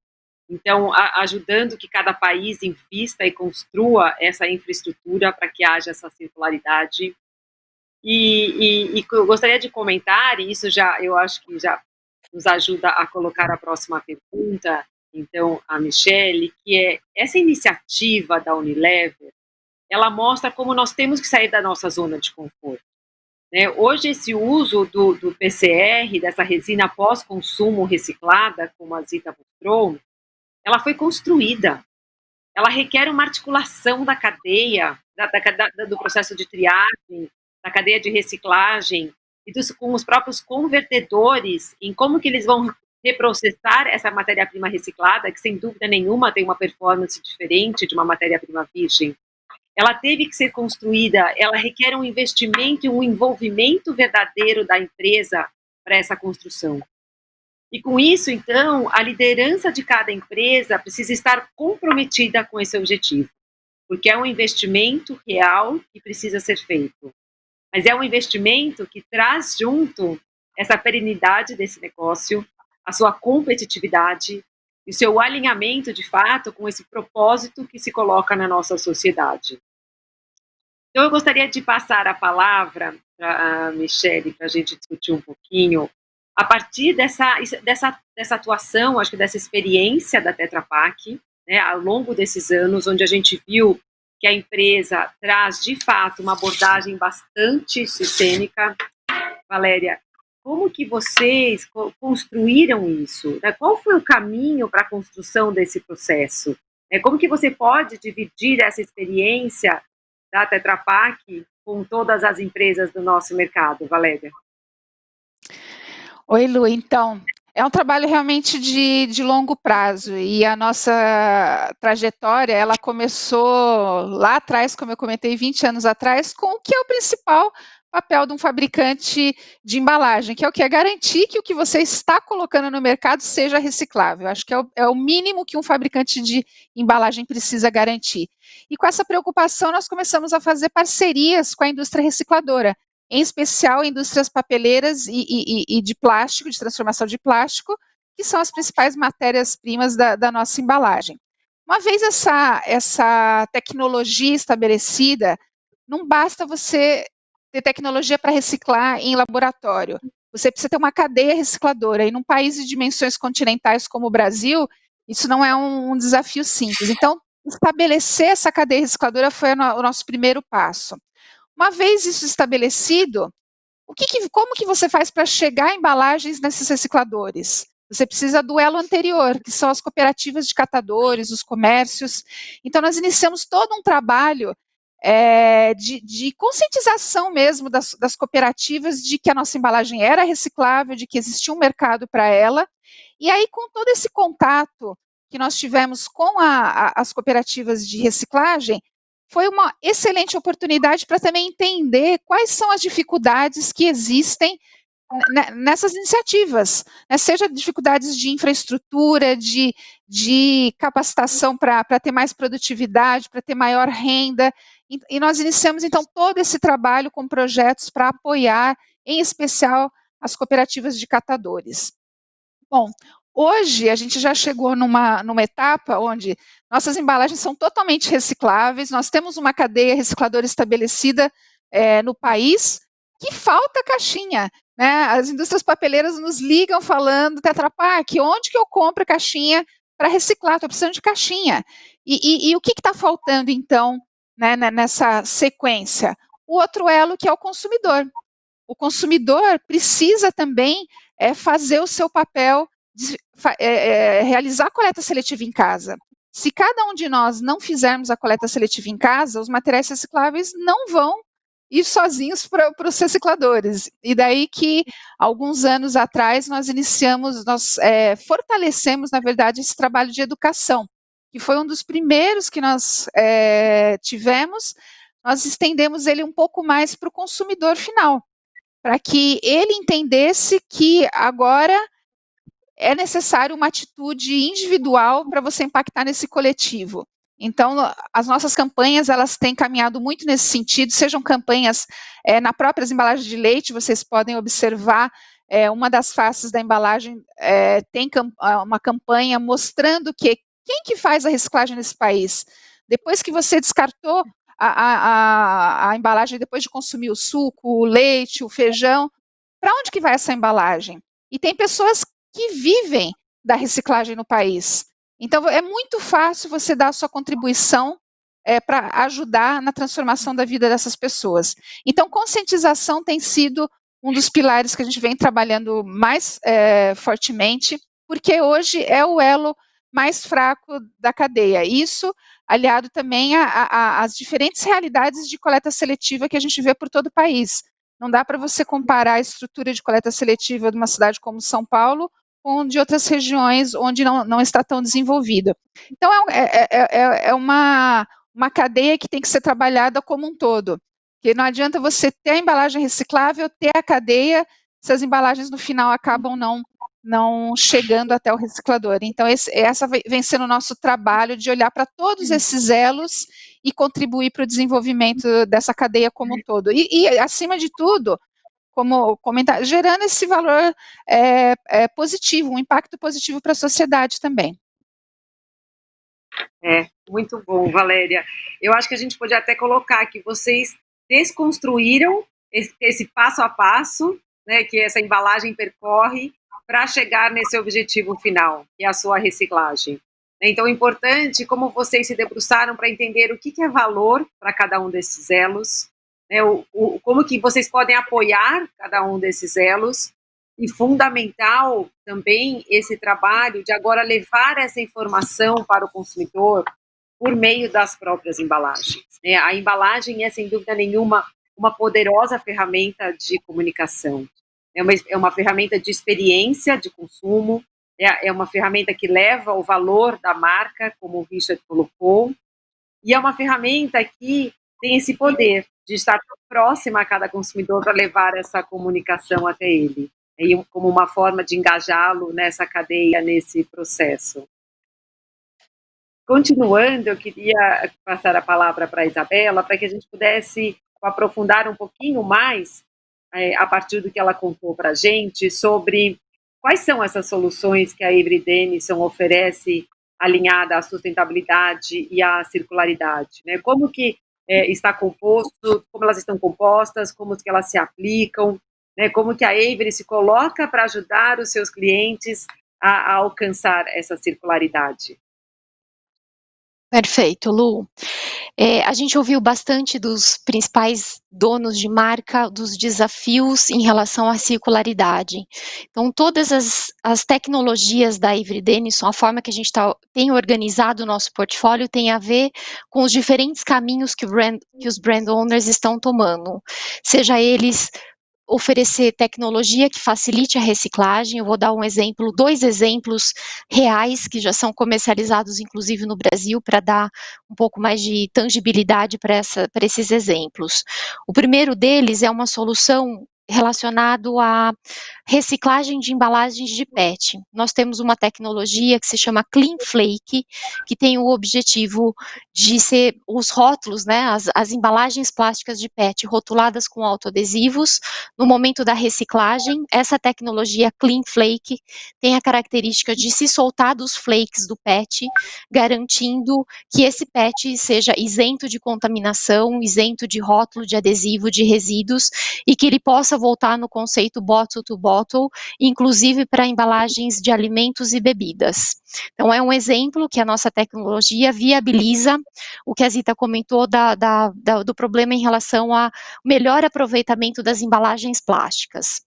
então ajudando que cada país invista e construa essa infraestrutura para que haja essa circularidade. E eu gostaria de comentar, e isso já, eu acho que já nos ajuda a colocar a próxima pergunta, então, a Michele, que é essa iniciativa da Unilever, ela mostra como nós temos que sair da nossa zona de conforto. Né? Hoje, esse uso do PCR, dessa resina pós-consumo reciclada, como a Zita mostrou, ela foi construída. Ela requer uma articulação da cadeia, do processo de triagem, da cadeia de reciclagem, e com os próprios convertedores, em como que eles vão reprocessar essa matéria-prima reciclada, que sem dúvida nenhuma tem uma performance diferente de uma matéria-prima virgem. Ela teve que ser construída, ela requer um investimento e um envolvimento verdadeiro da empresa para essa construção. E com isso, então, a liderança de cada empresa precisa estar comprometida com esse objetivo, porque é um investimento real que precisa ser feito. Mas é um investimento que traz junto essa perenidade desse negócio, a sua competitividade e o seu alinhamento, de fato, com esse propósito que se coloca na nossa sociedade. Então, eu gostaria de passar a palavra para a Michele, para a gente discutir um pouquinho, a partir dessa atuação, acho que dessa experiência da Tetra Pak, né, ao longo desses anos, onde a gente viu que a empresa traz, de fato, uma abordagem bastante sistêmica. Valéria, como que vocês construíram isso? Qual foi o caminho para a construção desse processo? Como que você pode dividir essa experiência da Tetra Pak com todas as empresas do nosso mercado, Valéria? Oi, Lu. Então, é um trabalho realmente de longo prazo e a nossa trajetória, ela começou lá atrás, como eu comentei, 20 anos atrás, com o que é o principal papel de um fabricante de embalagem, que é o que? É garantir que o que você está colocando no mercado seja reciclável. Acho que é o mínimo que um fabricante de embalagem precisa garantir. E com essa preocupação, nós começamos a fazer parcerias com a indústria recicladora, em especial indústrias papeleiras e de plástico, de transformação de plástico, que são as principais matérias-primas da nossa embalagem. Uma vez essa tecnologia estabelecida, não basta você ter tecnologia para reciclar em laboratório. Você precisa ter uma cadeia recicladora. E num país de dimensões continentais como o Brasil, isso não é um desafio simples. Então, estabelecer essa cadeia recicladora foi o nosso primeiro passo. Uma vez isso estabelecido, como que você faz para chegar a embalagens nesses recicladores? Você precisa do elo anterior, que são as cooperativas de catadores, os comércios. Então, nós iniciamos todo um trabalho de conscientização mesmo das cooperativas de que a nossa embalagem era reciclável, de que existia um mercado para ela. E aí, com todo esse contato que nós tivemos com as cooperativas de reciclagem, foi uma excelente oportunidade para também entender quais são as dificuldades que existem nessas iniciativas, né? Seja dificuldades de infraestrutura, de capacitação para ter mais produtividade, para ter maior renda, e nós iniciamos então todo esse trabalho com projetos para apoiar, em especial, as cooperativas de catadores. Bom, hoje a gente já chegou numa etapa onde nossas embalagens são totalmente recicláveis, nós temos uma cadeia recicladora estabelecida no país, que falta caixinha, né? As indústrias papeleiras nos ligam falando, Tetra Pak, onde que eu compro caixinha para reciclar? Estou precisando de caixinha. E o que está faltando, então, né, nessa sequência? O outro elo, que é o consumidor. O consumidor precisa também fazer o seu papel de realizar a coleta seletiva em casa. Se cada um de nós não fizermos a coleta seletiva em casa, os materiais recicláveis não vão ir sozinhos para os recicladores. E daí que, alguns anos atrás, nós fortalecemos, na verdade, esse trabalho de educação, que foi um dos primeiros que nós tivemos. Nós estendemos ele um pouco mais para o consumidor final, para que ele entendesse que agora é necessário uma atitude individual para você impactar nesse coletivo. Então, as nossas campanhas, elas têm caminhado muito nesse sentido, sejam campanhas na própria embalagem de leite, vocês podem observar, uma das faces da embalagem tem uma campanha mostrando que quem que faz a reciclagem nesse país? Depois que você descartou a embalagem, depois de consumir o suco, o leite, o feijão, para onde que vai essa embalagem? E tem pessoas que vivem da reciclagem no país. Então, é muito fácil você dar a sua contribuição para ajudar na transformação da vida dessas pessoas. Então, conscientização tem sido um dos pilares que a gente vem trabalhando mais fortemente, porque hoje é o elo mais fraco da cadeia. Isso aliado também às diferentes realidades de coleta seletiva que a gente vê por todo o país. Não dá para você comparar a estrutura de coleta seletiva de uma cidade como São Paulo com de outras regiões onde não está tão desenvolvida. Então, é uma cadeia que tem que ser trabalhada como um todo. Porque não adianta você ter a embalagem reciclável, ter a cadeia, se as embalagens no final acabam não chegando até o reciclador. Então, essa vem sendo o nosso trabalho de olhar para todos esses elos e contribuir para o desenvolvimento dessa cadeia como um todo. E acima de tudo, como comentar, gerando esse valor positivo, um impacto positivo para a sociedade também. Muito bom, Valéria. Eu acho que a gente pode até colocar que vocês desconstruíram esse passo a passo, né, que essa embalagem percorre para chegar nesse objetivo final, que é a sua reciclagem. Então, é importante como vocês se debruçaram para entender o que é valor para cada um desses elos, né, como que vocês podem apoiar cada um desses elos, e fundamental também esse trabalho de agora levar essa informação para o consumidor por meio das próprias embalagens. A embalagem é, sem dúvida nenhuma, uma poderosa ferramenta de comunicação. É uma ferramenta de experiência de consumo, é uma ferramenta que leva o valor da marca, como o Richard colocou, e é uma ferramenta que tem esse poder de estar próxima a cada consumidor para levar essa comunicação até ele, e como uma forma de engajá-lo nessa cadeia, nesse processo. Continuando, eu queria passar a palavra para a Isabela, para que a gente pudesse aprofundar um pouquinho mais, a partir do que ela contou para a gente, sobre quais são essas soluções que a Avery Dennison oferece alinhada à sustentabilidade e à circularidade, né? Como que está composto, como elas estão compostas, como que elas se aplicam, né? Como que a Avery se coloca para ajudar os seus clientes a alcançar essa circularidade. Perfeito, Lu. A gente ouviu bastante dos principais donos de marca, dos desafios em relação à circularidade. Então, todas as tecnologias da Avery Dennison, a forma que a gente tem organizado o nosso portfólio, tem a ver com os diferentes caminhos que os brand owners estão tomando, seja eles oferecer tecnologia que facilite a reciclagem. Eu vou dar dois exemplos reais que já são comercializados, inclusive no Brasil, para dar um pouco mais de tangibilidade para esses exemplos. O primeiro deles é uma solução relacionado à reciclagem de embalagens de PET. Nós temos uma tecnologia que se chama Clean Flake, que tem o objetivo de ser os rótulos, né, as embalagens plásticas de PET rotuladas com autoadesivos. No momento da reciclagem, essa tecnologia Clean Flake tem a característica de se soltar dos flakes do PET, garantindo que esse PET seja isento de contaminação, isento de rótulo, de adesivo, de resíduos, e que ele possa voltar no conceito bottle to bottle, inclusive para embalagens de alimentos e bebidas. Então, é um exemplo que a nossa tecnologia viabiliza o que a Zita comentou do problema em relação ao melhor aproveitamento das embalagens plásticas.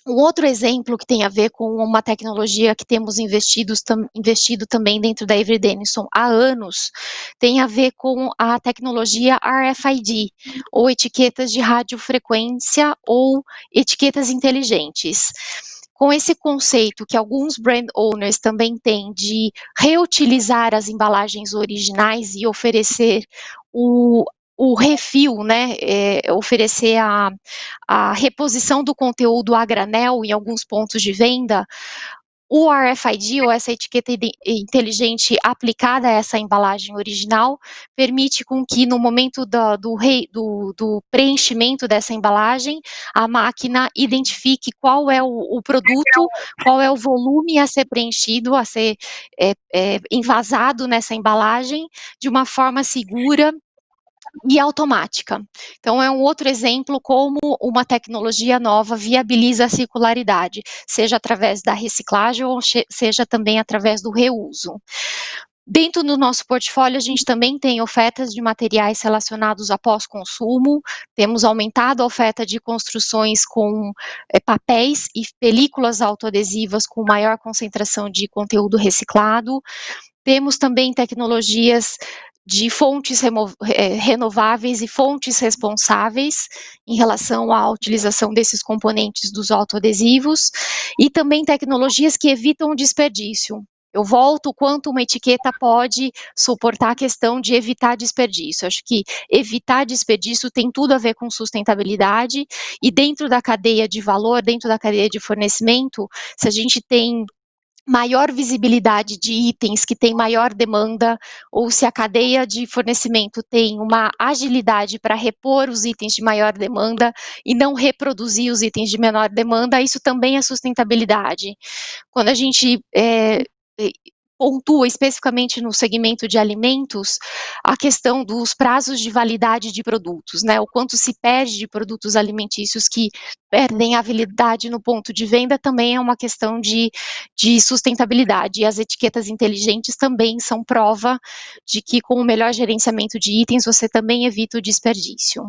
Um outro exemplo que tem a ver com uma tecnologia que temos investido também dentro da Avery Dennison há anos, tem a ver com a tecnologia RFID, ou etiquetas de radiofrequência ou etiquetas inteligentes. Com esse conceito que alguns brand owners também têm de reutilizar as embalagens originais e oferecer o refil, né, oferecer a reposição do conteúdo a granel em alguns pontos de venda, O RFID, ou essa etiqueta inteligente aplicada a essa embalagem original, permite com que no momento do preenchimento dessa embalagem, a máquina identifique qual é o produto, qual é o volume a ser preenchido, a ser envasado nessa embalagem, de uma forma segura e automática. Então, é um outro exemplo como uma tecnologia nova viabiliza a circularidade, seja através da reciclagem ou seja também através do reuso. Dentro do nosso portfólio, a gente também tem ofertas de materiais relacionados a pós-consumo, temos aumentado a oferta de construções com papéis e películas autoadesivas com maior concentração de conteúdo reciclado, temos também tecnologias de fontes renováveis e fontes responsáveis em relação à utilização desses componentes dos autoadesivos, e também tecnologias que evitam o desperdício. Eu volto o quanto uma etiqueta pode suportar a questão de evitar desperdício. Acho que evitar desperdício tem tudo a ver com sustentabilidade, e dentro da cadeia de valor, dentro da cadeia de fornecimento, se a gente tem maior visibilidade de itens que têm maior demanda, ou se a cadeia de fornecimento tem uma agilidade para repor os itens de maior demanda e não reproduzir os itens de menor demanda, isso também é sustentabilidade. Quando a gente pontua especificamente no segmento de alimentos, a questão dos prazos de validade de produtos, né, o quanto se perde de produtos alimentícios que perdem a validade no ponto de venda, também é uma questão de sustentabilidade, e as etiquetas inteligentes também são prova de que com o melhor gerenciamento de itens, você também evita o desperdício.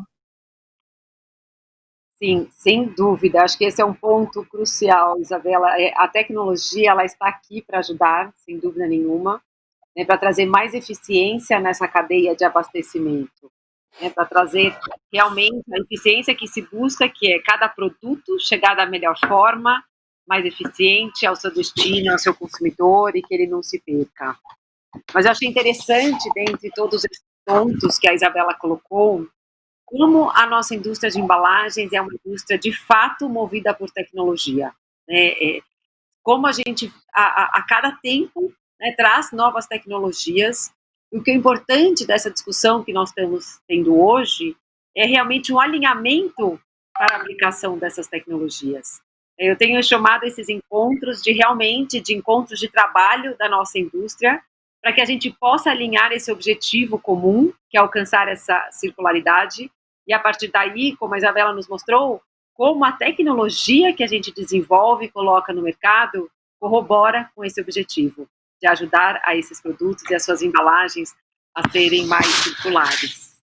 Sim, sem dúvida. Acho que esse é um ponto crucial, Isabela. A tecnologia, ela está aqui para ajudar, sem dúvida nenhuma, né, para trazer mais eficiência nessa cadeia de abastecimento, né, para trazer realmente a eficiência que se busca, que é cada produto chegar da melhor forma, mais eficiente ao seu destino, ao seu consumidor, e que ele não se perca. Mas eu achei interessante, dentre todos esses pontos que a Isabela colocou, como a nossa indústria de embalagens é uma indústria de fato movida por tecnologia, né? Como a gente, a cada tempo, né, traz novas tecnologias, e o que é importante dessa discussão que nós estamos tendo hoje é realmente um alinhamento para a aplicação dessas tecnologias. Eu tenho chamado esses encontros de encontros de trabalho da nossa indústria, para que a gente possa alinhar esse objetivo comum, que é alcançar essa circularidade, e a partir daí, como a Isabela nos mostrou, como a tecnologia que a gente desenvolve e coloca no mercado corrobora com esse objetivo, de ajudar a esses produtos e as suas embalagens a serem mais circulares.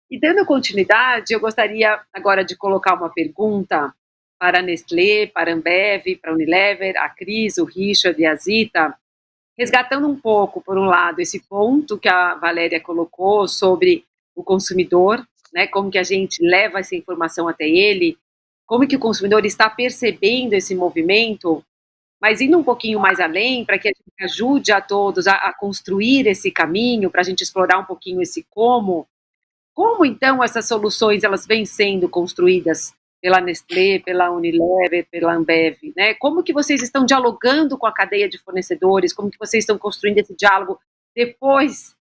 E dando continuidade, eu gostaria agora de colocar uma pergunta para a Nestlé, para a Ambev, para a Unilever, a Cris, o Richard e a Zita, resgatando um pouco, por um lado, esse ponto que a Valéria colocou sobre o consumidor, né, como que a gente leva essa informação até ele, como que o consumidor está percebendo esse movimento, mas indo um pouquinho mais além, para que a gente ajude a todos a construir esse caminho, para a gente explorar um pouquinho esse como então essas soluções elas vêm sendo construídas pela Nestlé, pela Unilever, pela Ambev, né? Como que vocês estão dialogando com a cadeia de fornecedores? Como que vocês estão construindo esse diálogo depois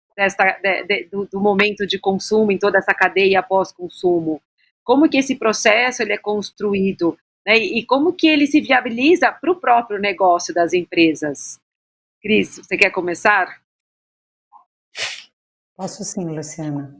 do momento de consumo, em toda essa cadeia pós-consumo? Como que esse processo ele é construído, né? E como que ele se viabiliza para o próprio negócio das empresas? Cris, você quer começar? Posso sim, Luciana.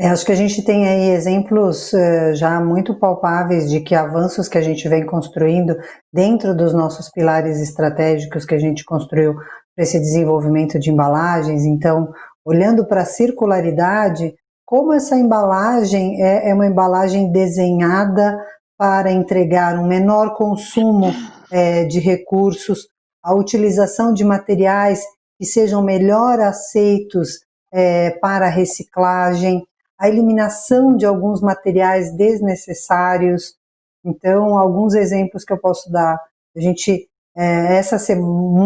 Acho que a gente tem aí exemplos já muito palpáveis de que avanços que a gente vem construindo dentro dos nossos pilares estratégicos que a gente construiu para esse desenvolvimento de embalagens. Então, olhando para a circularidade, como essa embalagem é uma embalagem desenhada para entregar um menor consumo de recursos, a utilização de materiais que sejam melhor aceitos para a reciclagem, a eliminação de alguns materiais desnecessários. Então, alguns exemplos que eu posso dar. A gente,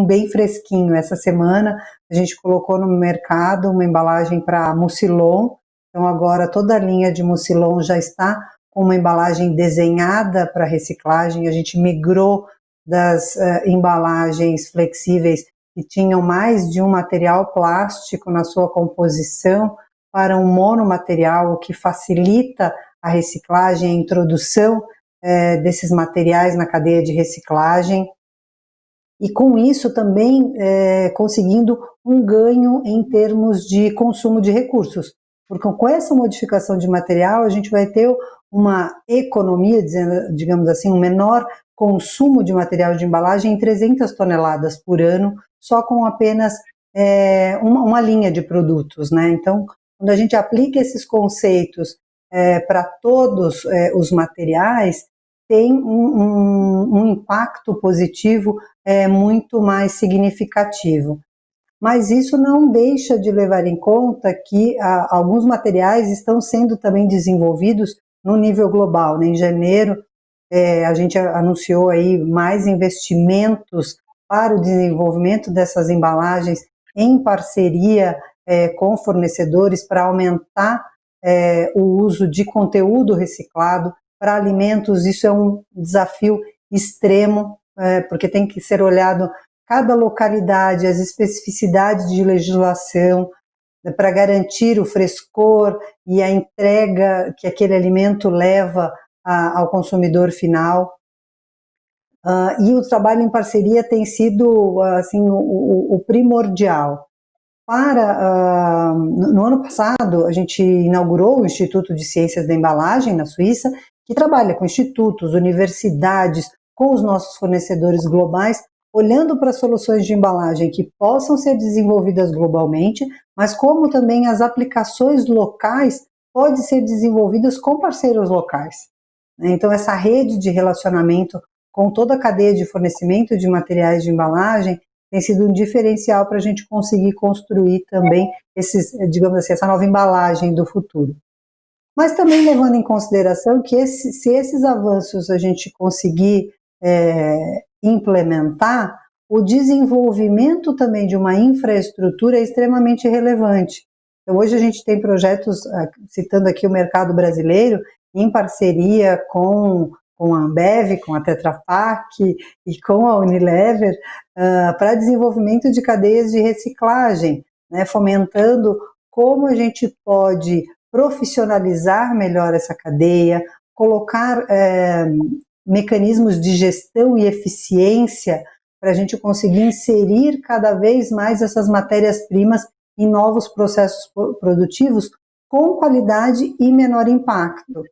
bem fresquinho, essa semana, a gente colocou no mercado uma embalagem para mucilon. Então, agora toda a linha de mucilon já está com uma embalagem desenhada para reciclagem. A gente migrou das embalagens flexíveis que tinham mais de um material plástico na sua composição para um monomaterial, o que facilita a reciclagem, a introdução desses materiais na cadeia de reciclagem. E com isso também conseguindo um ganho em termos de consumo de recursos, porque com essa modificação de material a gente vai ter uma economia, digamos assim, um menor consumo de material de embalagem em 300 toneladas por ano, só com apenas uma linha de produtos, né? Então, quando a gente aplica esses conceitos para todos os materiais, tem um impacto positivo muito mais significativo. Mas isso não deixa de levar em conta que alguns materiais estão sendo também desenvolvidos no nível global, né? Em janeiro, a gente anunciou aí mais investimentos para o desenvolvimento dessas embalagens em parceria com fornecedores para aumentar o uso de conteúdo reciclado para alimentos. Isso é um desafio extremo, porque tem que ser olhado cada localidade, as especificidades de legislação, para garantir o frescor e a entrega que aquele alimento leva ao consumidor final. E o trabalho em parceria tem sido assim, o primordial. No ano passado, a gente inaugurou o Instituto de Ciências da Embalagem, na Suíça, que trabalha com institutos, universidades, com os nossos fornecedores globais, olhando para soluções de embalagem que possam ser desenvolvidas globalmente, mas como também as aplicações locais podem ser desenvolvidas com parceiros locais. Então, essa rede de relacionamento com toda a cadeia de fornecimento de materiais de embalagem tem sido um diferencial para a gente conseguir construir também digamos assim, essa nova embalagem do futuro. Mas também levando em consideração que se esses avanços a gente conseguir implementar, o desenvolvimento também de uma infraestrutura é extremamente relevante. Então, hoje a gente tem projetos, citando aqui o mercado brasileiro, em parceria com a Ambev, com a Tetra Pak e com a Unilever, para desenvolvimento de cadeias de reciclagem, né, fomentando como a gente pode profissionalizar melhor essa cadeia, colocar mecanismos de gestão e eficiência para a gente conseguir inserir cada vez mais essas matérias-primas em novos processos produtivos com qualidade e menor impacto.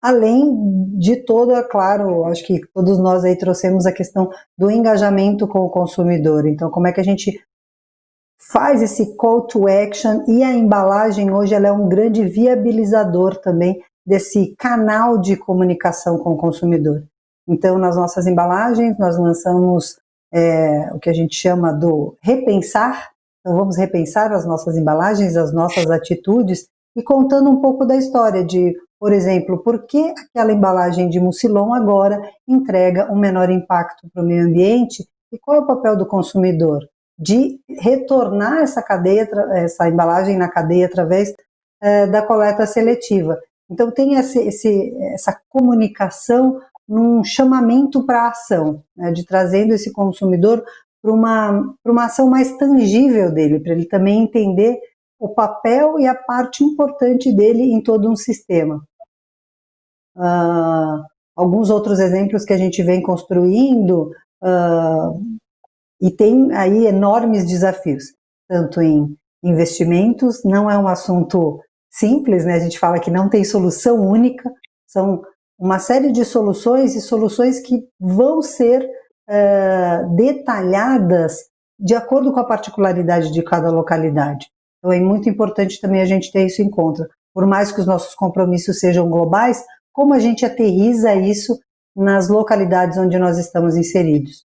Além de toda, claro, acho que todos nós aí trouxemos a questão do engajamento com o consumidor. Então, como é que a gente faz esse call to action, e a embalagem hoje ela é um grande viabilizador também desse canal de comunicação com o consumidor. Então, nas nossas embalagens, nós lançamos o que a gente chama do repensar. Então, vamos repensar as nossas embalagens, as nossas atitudes, e contando um pouco da história de, por exemplo, por que aquela embalagem de mucilon agora entrega um menor impacto para o meio ambiente e qual é o papel do consumidor? De retornar essa embalagem na cadeia através da coleta seletiva. Então, tem essa comunicação num chamamento para a ação, né, de trazendo esse consumidor para uma ação mais tangível dele, para ele também entender o papel e a parte importante dele em todo um sistema. Alguns outros exemplos que a gente vem construindo, e tem aí enormes desafios, tanto em investimentos, não é um assunto simples, né? A gente fala que não tem solução única, são uma série de soluções e soluções que vão ser detalhadas de acordo com a particularidade de cada localidade. Então é muito importante também a gente ter isso em conta. Por mais que os nossos compromissos sejam globais, como a gente aterriza isso nas localidades onde nós estamos inseridos.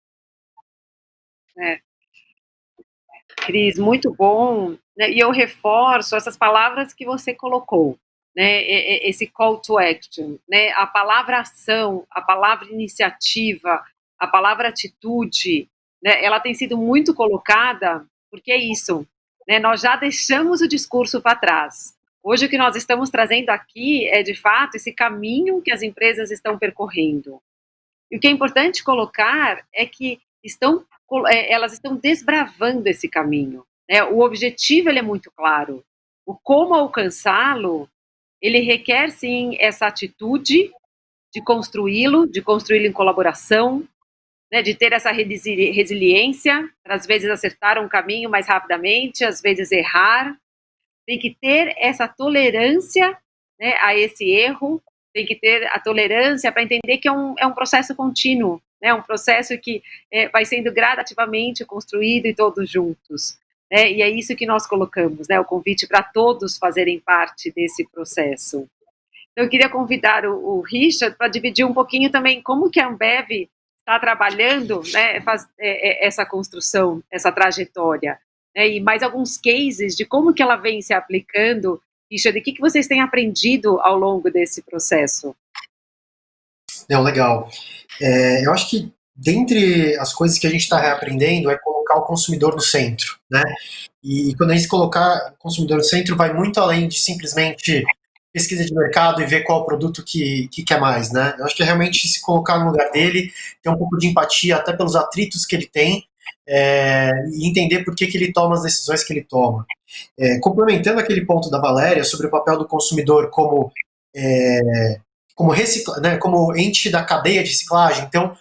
Cris, muito bom, né? E eu reforço essas palavras que você colocou, né? Esse call to action, né? A palavra ação, a palavra iniciativa, a palavra atitude, né? Ela tem sido muito colocada, porque é isso, né? Nós já deixamos o discurso para trás. Hoje o que nós estamos trazendo aqui é, de fato, esse caminho que as empresas estão percorrendo. E o que é importante colocar é que elas estão desbravando esse caminho, né? O objetivo ele é muito claro. O como alcançá-lo, ele requer, sim, essa atitude de construí-lo em colaboração, né, de ter essa resiliência, às vezes acertar um caminho mais rapidamente, às vezes errar. Tem que ter essa tolerância, né, a esse erro, tem que ter a tolerância para entender que é um processo contínuo, né, um processo que vai sendo gradativamente construído e todos juntos. E é isso que nós colocamos, né, o convite para todos fazerem parte desse processo. Então, eu queria convidar o Richard para dividir um pouquinho também como que a Ambev está trabalhando, né, essa construção, essa trajetória, né, e mais alguns cases de como que ela vem se aplicando. Richard, o que vocês têm aprendido ao longo desse processo? Não, legal. Eu acho que dentre as coisas que a gente está reaprendendo é colocar o consumidor no centro, né? E quando a gente colocar o consumidor no centro, vai muito além de simplesmente pesquisa de mercado e ver qual o produto que quer mais, né? Eu acho que é realmente se colocar no lugar dele, ter um pouco de empatia até pelos atritos que ele tem, e entender por que ele toma as decisões que ele toma. Complementando aquele ponto da Valéria sobre o papel do consumidor como né, como ente da cadeia de reciclagem, então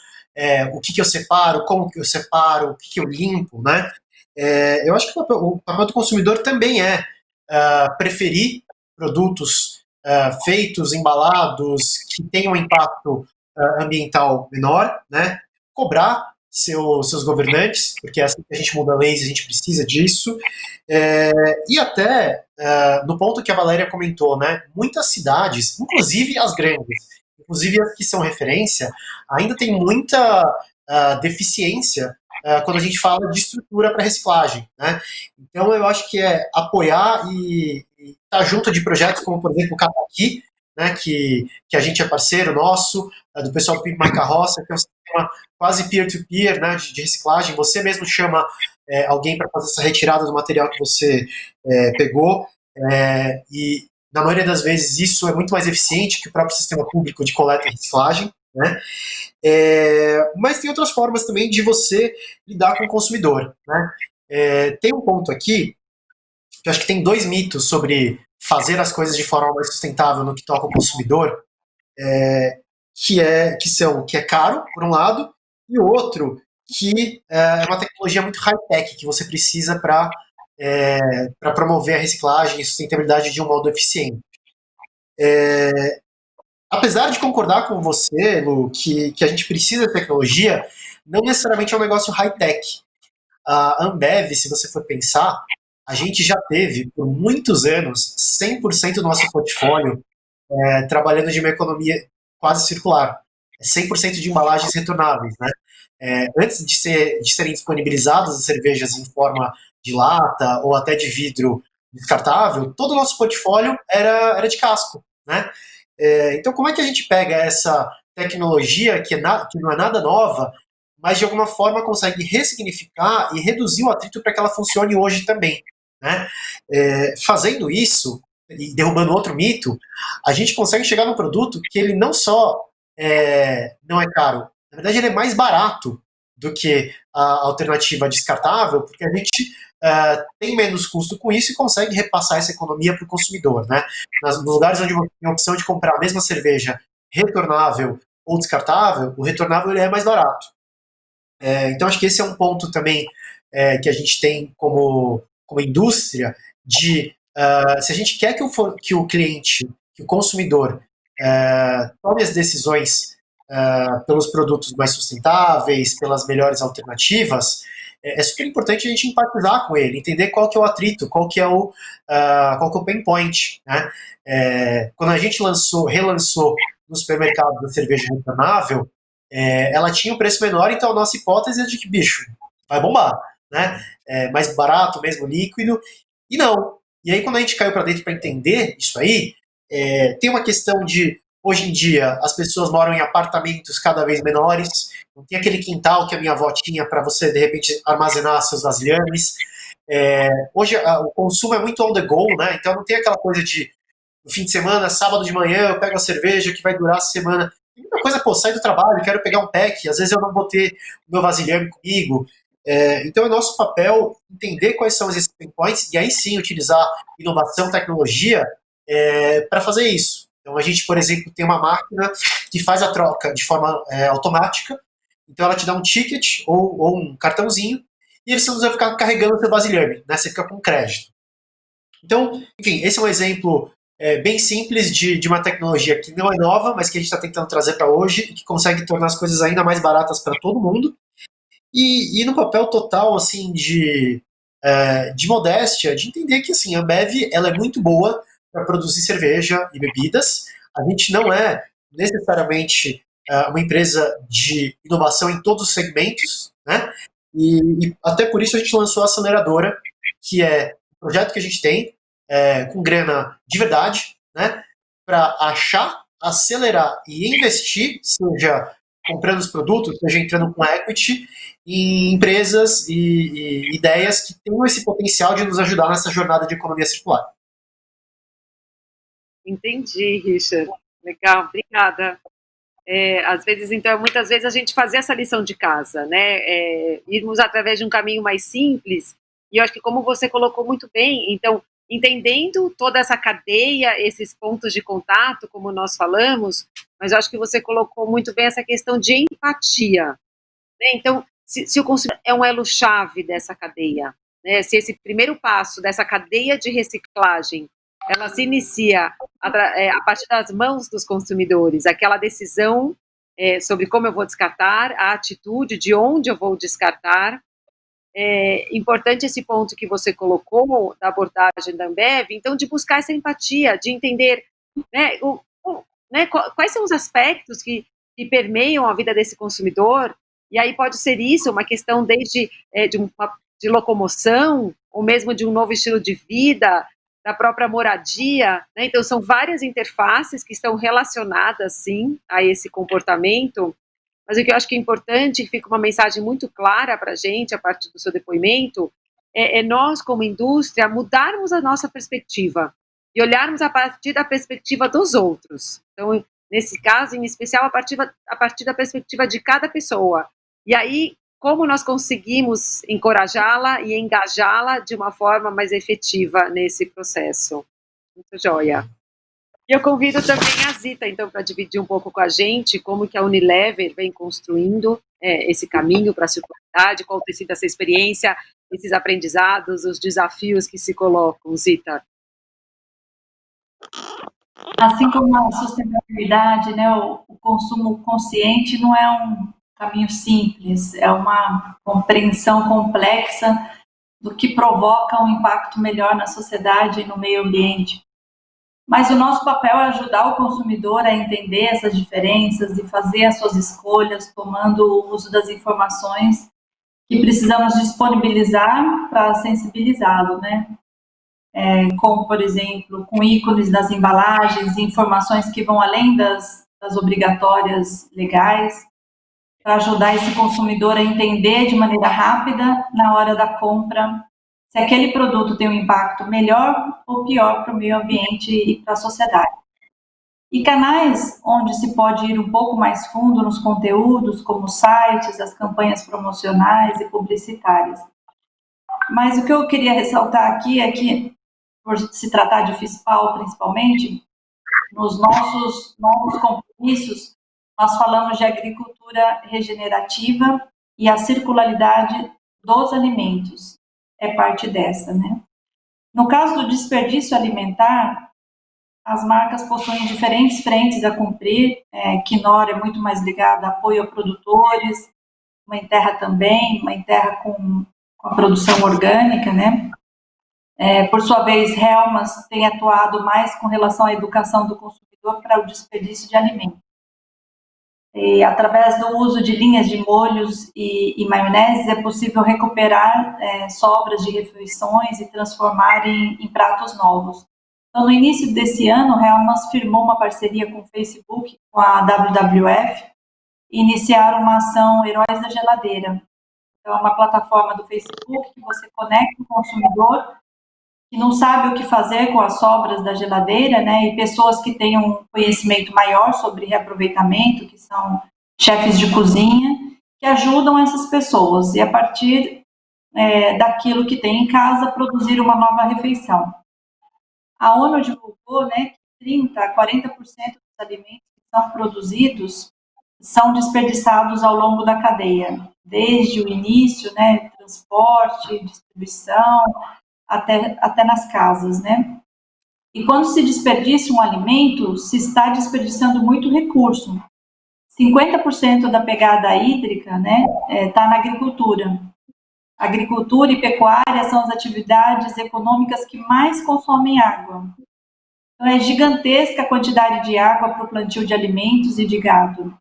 o que eu separo, como que eu separo, o que eu limpo, né? Eu acho que o papel do consumidor também é preferir produtos feitos, embalados, que tenham um impacto ambiental menor, né? Cobrar seus governantes, porque é assim que a gente muda leis e a gente precisa disso, e até no ponto que a Valéria comentou, né? Muitas cidades, inclusive as grandes, inclusive as que são referência, ainda tem muita deficiência quando a gente fala de estrutura para reciclagem, né? Então eu acho que é apoiar e estar junto de projetos como, por exemplo, o Cataqui, né, que a gente é parceiro nosso, do pessoal do Pipa Carroça, que é um sistema quase peer-to-peer, né, de reciclagem. Você mesmo chama alguém para fazer essa retirada do material que você pegou, e na maioria das vezes isso é muito mais eficiente que o próprio sistema público de coleta e reciclagem, né? Mas tem outras formas também de você lidar com o consumidor, né? Tem um ponto aqui que eu acho que tem dois mitos sobre fazer as coisas de forma mais sustentável no que toca ao consumidor, que é caro, por um lado, e o outro que é uma tecnologia muito high-tech que você precisa para promover a reciclagem e sustentabilidade de um modo eficiente. Apesar de concordar com você, Lu, que a gente precisa de tecnologia, não necessariamente é um negócio high-tech. A Ambev, se você for pensar, a gente já teve, por muitos anos, 100% do nosso portfólio trabalhando de uma economia quase circular. 100% de embalagens retornáveis, né? Antes de serem disponibilizadas as cervejas em forma de lata ou até de vidro descartável, todo o nosso portfólio era de casco, né? Então, como é que a gente pega essa tecnologia que não é nada nova, mas de alguma forma consegue ressignificar e reduzir o atrito para que ela funcione hoje também, né? Fazendo isso, e derrubando outro mito, a gente consegue chegar num produto que ele não só não é caro, na verdade ele é mais barato do que a alternativa descartável, porque a gente tem menos custo com isso e consegue repassar essa economia para o consumidor, né? Nos lugares onde você tem a opção de comprar a mesma cerveja retornável ou descartável, o retornável ele é mais barato. Então acho que esse é um ponto também que a gente tem como indústria de se a gente quer que o cliente, que o consumidor tome as decisões pelos produtos mais sustentáveis, pelas melhores alternativas, é super importante a gente empatizar com ele, entender qual que é o atrito, qual que é o pain point, né? Quando a gente relançou no supermercado a cerveja retornável, ela tinha um preço menor, então a nossa hipótese é de que, bicho, vai bombar, né? Mais barato, mesmo líquido, e não. E aí quando a gente caiu para dentro para entender isso aí, tem uma questão de, hoje em dia, as pessoas moram em apartamentos cada vez menores, não tem aquele quintal que a minha avó tinha para você, de repente, armazenar seus vasilhames. Hoje o consumo é muito on the go, né? Então não tem aquela coisa de, no fim de semana, sábado de manhã, eu pego a cerveja que vai durar a semana. Tem muita coisa, pô, sair do trabalho, quero pegar um pack, às vezes eu não vou ter o meu vasilhame comigo. Então é nosso papel entender quais são esses pain points e aí sim utilizar inovação, tecnologia para fazer isso. Então a gente, por exemplo, tem uma máquina que faz a troca de forma automática, então ela te dá um ticket ou um cartãozinho e você não vai ficar carregando o seu vasilhame, né? Você fica com crédito. Então, enfim, esse é um exemplo bem simples de uma tecnologia que não é nova, mas que a gente está tentando trazer para hoje e que consegue tornar as coisas ainda mais baratas para todo mundo. E no papel total, assim, de modéstia, de entender que, assim, a Ambev, ela é muito boa para produzir cerveja e bebidas. A gente não é necessariamente uma empresa de inovação em todos os segmentos, né? E até por isso a gente lançou a Aceleradora, que é um projeto que a gente tem com grana de verdade, né? Para achar, acelerar e investir, seja comprando os produtos, seja entrando com equity, em empresas e ideias que tenham esse potencial de nos ajudar nessa jornada de economia circular. Entendi, Richard. Legal, obrigada. Às vezes, então, muitas vezes a gente fazia essa lição de casa, né? Irmos através de um caminho mais simples, e eu acho que como você colocou muito bem, então, entendendo toda essa cadeia, esses pontos de contato, como nós falamos, mas eu acho que você colocou muito bem essa questão de empatia, né? Então, se o consumidor é um elo-chave dessa cadeia, né? Se esse primeiro passo dessa cadeia de reciclagem, ela se inicia a partir das mãos dos consumidores, aquela decisão sobre como eu vou descartar, a atitude de onde eu vou descartar. Importante esse ponto que você colocou, da abordagem da Ambev, então, de buscar essa empatia, de entender, né, quais são os aspectos que permeiam a vida desse consumidor, e aí pode ser isso, uma questão desde de locomoção, ou mesmo de um novo estilo de vida, da própria moradia, né? Então são várias interfaces que estão relacionadas, sim, a esse comportamento, mas o que eu acho que é importante, que fica uma mensagem muito clara para a gente, a partir do seu depoimento, nós, como indústria, mudarmos a nossa perspectiva e olharmos a partir da perspectiva dos outros. Então, nesse caso, em especial, a partir da perspectiva de cada pessoa. E aí, como nós conseguimos encorajá-la e engajá-la de uma forma mais efetiva nesse processo. Muito joia. E eu convido também a Zita, então, para dividir um pouco com a gente como que a Unilever vem construindo esse caminho para a circularidade, qual tem sido essa experiência, esses aprendizados, os desafios que se colocam, Zita. Assim como a sustentabilidade, né, o consumo consciente não é um caminho simples, é uma compreensão complexa do que provoca um impacto melhor na sociedade e no meio ambiente. Mas o nosso papel é ajudar o consumidor a entender essas diferenças e fazer as suas escolhas, tomando o uso das informações que precisamos disponibilizar para sensibilizá-lo, né? Como, por exemplo, com ícones das embalagens, informações que vão além das obrigatórias legais, para ajudar esse consumidor a entender de maneira rápida, na hora da compra, se aquele produto tem um impacto melhor ou pior para o meio ambiente e para a sociedade. E canais onde se pode ir um pouco mais fundo nos conteúdos, como sites, as campanhas promocionais e publicitárias. Mas o que eu queria ressaltar aqui é que, por se tratar de FISPAL principalmente, nos nossos novos compromissos, nós falamos de agricultura regenerativa e a circularidade dos alimentos é parte dessa, né? No caso do desperdício alimentar, as marcas possuem diferentes frentes a cumprir. Knorr é muito mais ligada a apoio a produtores, Mãe Terra também, Mãe Terra com a produção orgânica, né? Por sua vez, Hellmann's tem atuado mais com relação à educação do consumidor para o desperdício de alimentos. E, através do uso de linhas de molhos e maioneses, é possível recuperar sobras de refeições e transformar em pratos novos. Então, no início desse ano, Hellmann's firmou uma parceria com o Facebook, com a WWF, e iniciaram uma ação Heróis da Geladeira. Então, é uma plataforma do Facebook que você conecta o consumidor que não sabe o que fazer com as sobras da geladeira, né? E pessoas que têm um conhecimento maior sobre reaproveitamento, que são chefes de cozinha, que ajudam essas pessoas e a partir daquilo que tem em casa produzir uma nova refeição. A ONU divulgou, né, que 30 a 40% dos alimentos que são produzidos são desperdiçados ao longo da cadeia, desde o início, né, transporte, distribuição, até nas casas, né? E quando se desperdiça um alimento, se está desperdiçando muito recurso. 50% da pegada hídrica, né, está na agricultura. Agricultura e pecuária são as atividades econômicas que mais consomem água. Então, é gigantesca a quantidade de água para o plantio de alimentos e de gado.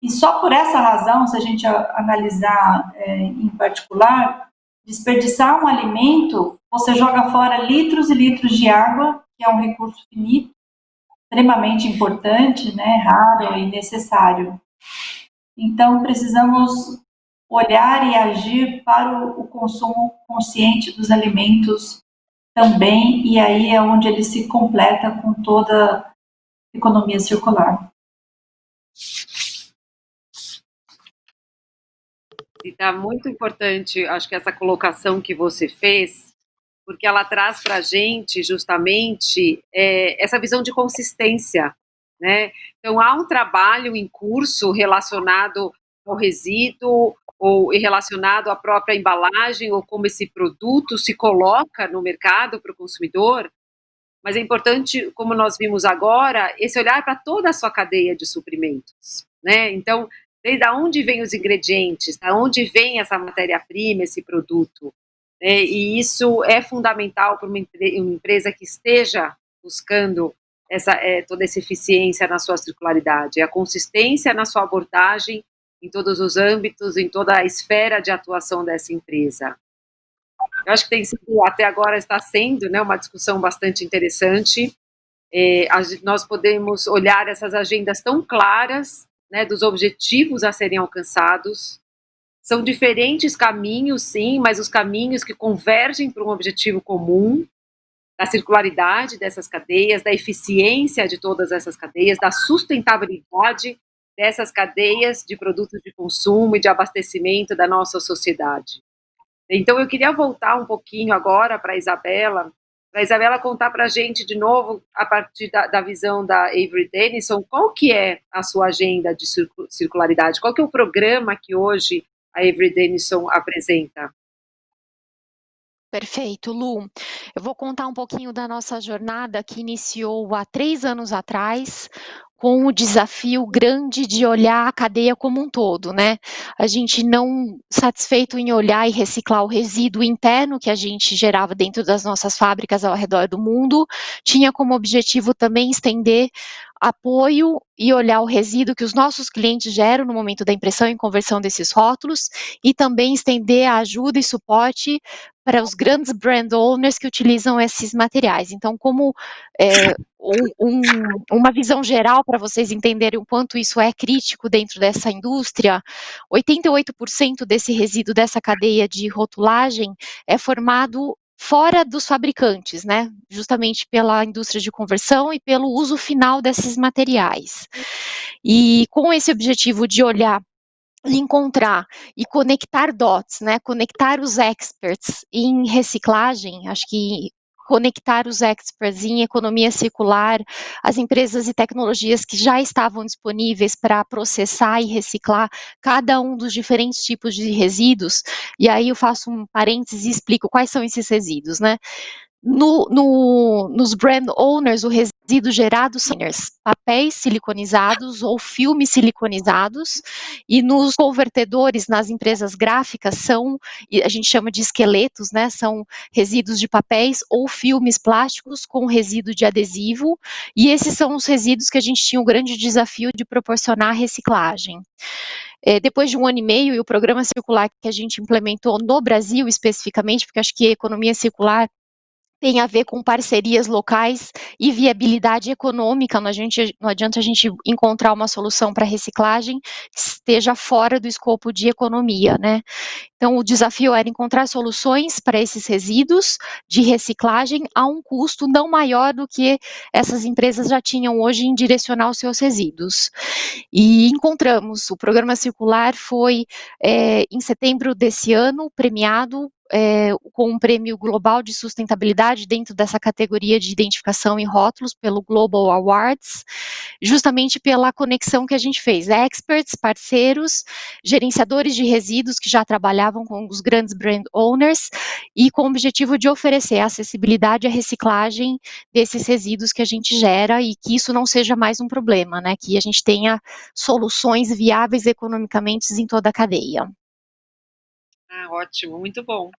E só por essa razão, se a gente analisar em particular, desperdiçar um alimento, você joga fora litros e litros de água, que é um recurso finito, extremamente importante, né, raro e necessário. Então, precisamos olhar e agir para o consumo consciente dos alimentos também, e aí é onde ele se completa com toda a economia circular. Está muito importante, acho que essa colocação que você fez, porque ela traz para a gente justamente essa visão de consistência, né? Então, há um trabalho em curso relacionado ao resíduo ou relacionado à própria embalagem ou como esse produto se coloca no mercado para o consumidor, mas é importante, como nós vimos agora, esse olhar para toda a sua cadeia de suprimentos, né? Então, desde onde vêm os ingredientes, da onde vem essa matéria-prima, esse produto, e isso é fundamental para uma empresa que esteja buscando toda essa eficiência na sua circularidade, a consistência na sua abordagem em todos os âmbitos, em toda a esfera de atuação dessa empresa. Eu acho que tem sido, até agora está sendo, né, uma discussão bastante interessante. Nós podemos olhar essas agendas tão claras, né, dos objetivos a serem alcançados. São diferentes caminhos, sim, mas os caminhos que convergem para um objetivo comum, da circularidade dessas cadeias, da eficiência de todas essas cadeias, da sustentabilidade dessas cadeias de produtos de consumo e de abastecimento da nossa sociedade. Então, eu queria voltar um pouquinho agora para a Isabela contar para a gente de novo, a partir da visão da Avery Dennison, qual que é a sua agenda de circularidade, qual que é o programa que hoje a Avery Dennison apresenta? Perfeito, Lu. Eu vou contar um pouquinho da nossa jornada que iniciou há 3 anos atrás, com o desafio grande de olhar a cadeia como um todo, né? A gente não satisfeito em olhar e reciclar o resíduo interno que a gente gerava dentro das nossas fábricas ao redor do mundo, tinha como objetivo também estender apoio e olhar o resíduo que os nossos clientes geram no momento da impressão e conversão desses rótulos, e também estender a ajuda e suporte para os grandes brand owners que utilizam esses materiais. Então, como uma visão geral para vocês entenderem o quanto isso é crítico dentro dessa indústria, 88% desse resíduo dessa cadeia de rotulagem é formado fora dos fabricantes, né? Justamente pela indústria de conversão e pelo uso final desses materiais. E com esse objetivo de olhar, encontrar e conectar dots, né? Conectar os experts em reciclagem, acho que conectar os experts em economia circular, as empresas e tecnologias que já estavam disponíveis para processar e reciclar cada um dos diferentes tipos de resíduos, e aí eu faço um parênteses e explico quais são esses resíduos, né? Nos brand owners, o resíduo gerado são papéis siliconizados ou filmes siliconizados, e nos convertedores, nas empresas gráficas, a gente chama de esqueletos, né? São resíduos de papéis ou filmes plásticos com resíduo de adesivo, e esses são os resíduos que a gente tinha o grande desafio de proporcionar reciclagem. Depois de 1 ano e meio, e o programa circular que a gente implementou no Brasil especificamente, porque acho que a economia circular tem a ver com parcerias locais e viabilidade econômica. Não adianta a gente encontrar uma solução para reciclagem que esteja fora do escopo de economia, né? Então, o desafio era encontrar soluções para esses resíduos de reciclagem a um custo não maior do que essas empresas já tinham hoje em direcionar os seus resíduos. E encontramos, o programa circular foi, em setembro desse ano, premiado com um prêmio global de sustentabilidade dentro dessa categoria de identificação em rótulos pelo Global Awards, justamente pela conexão que a gente fez, experts, parceiros, gerenciadores de resíduos que já trabalhavam com os grandes brand owners e com o objetivo de oferecer acessibilidade à reciclagem desses resíduos que a gente gera e que isso não seja mais um problema, né, que a gente tenha soluções viáveis economicamente em toda a cadeia. Ótimo, muito bom.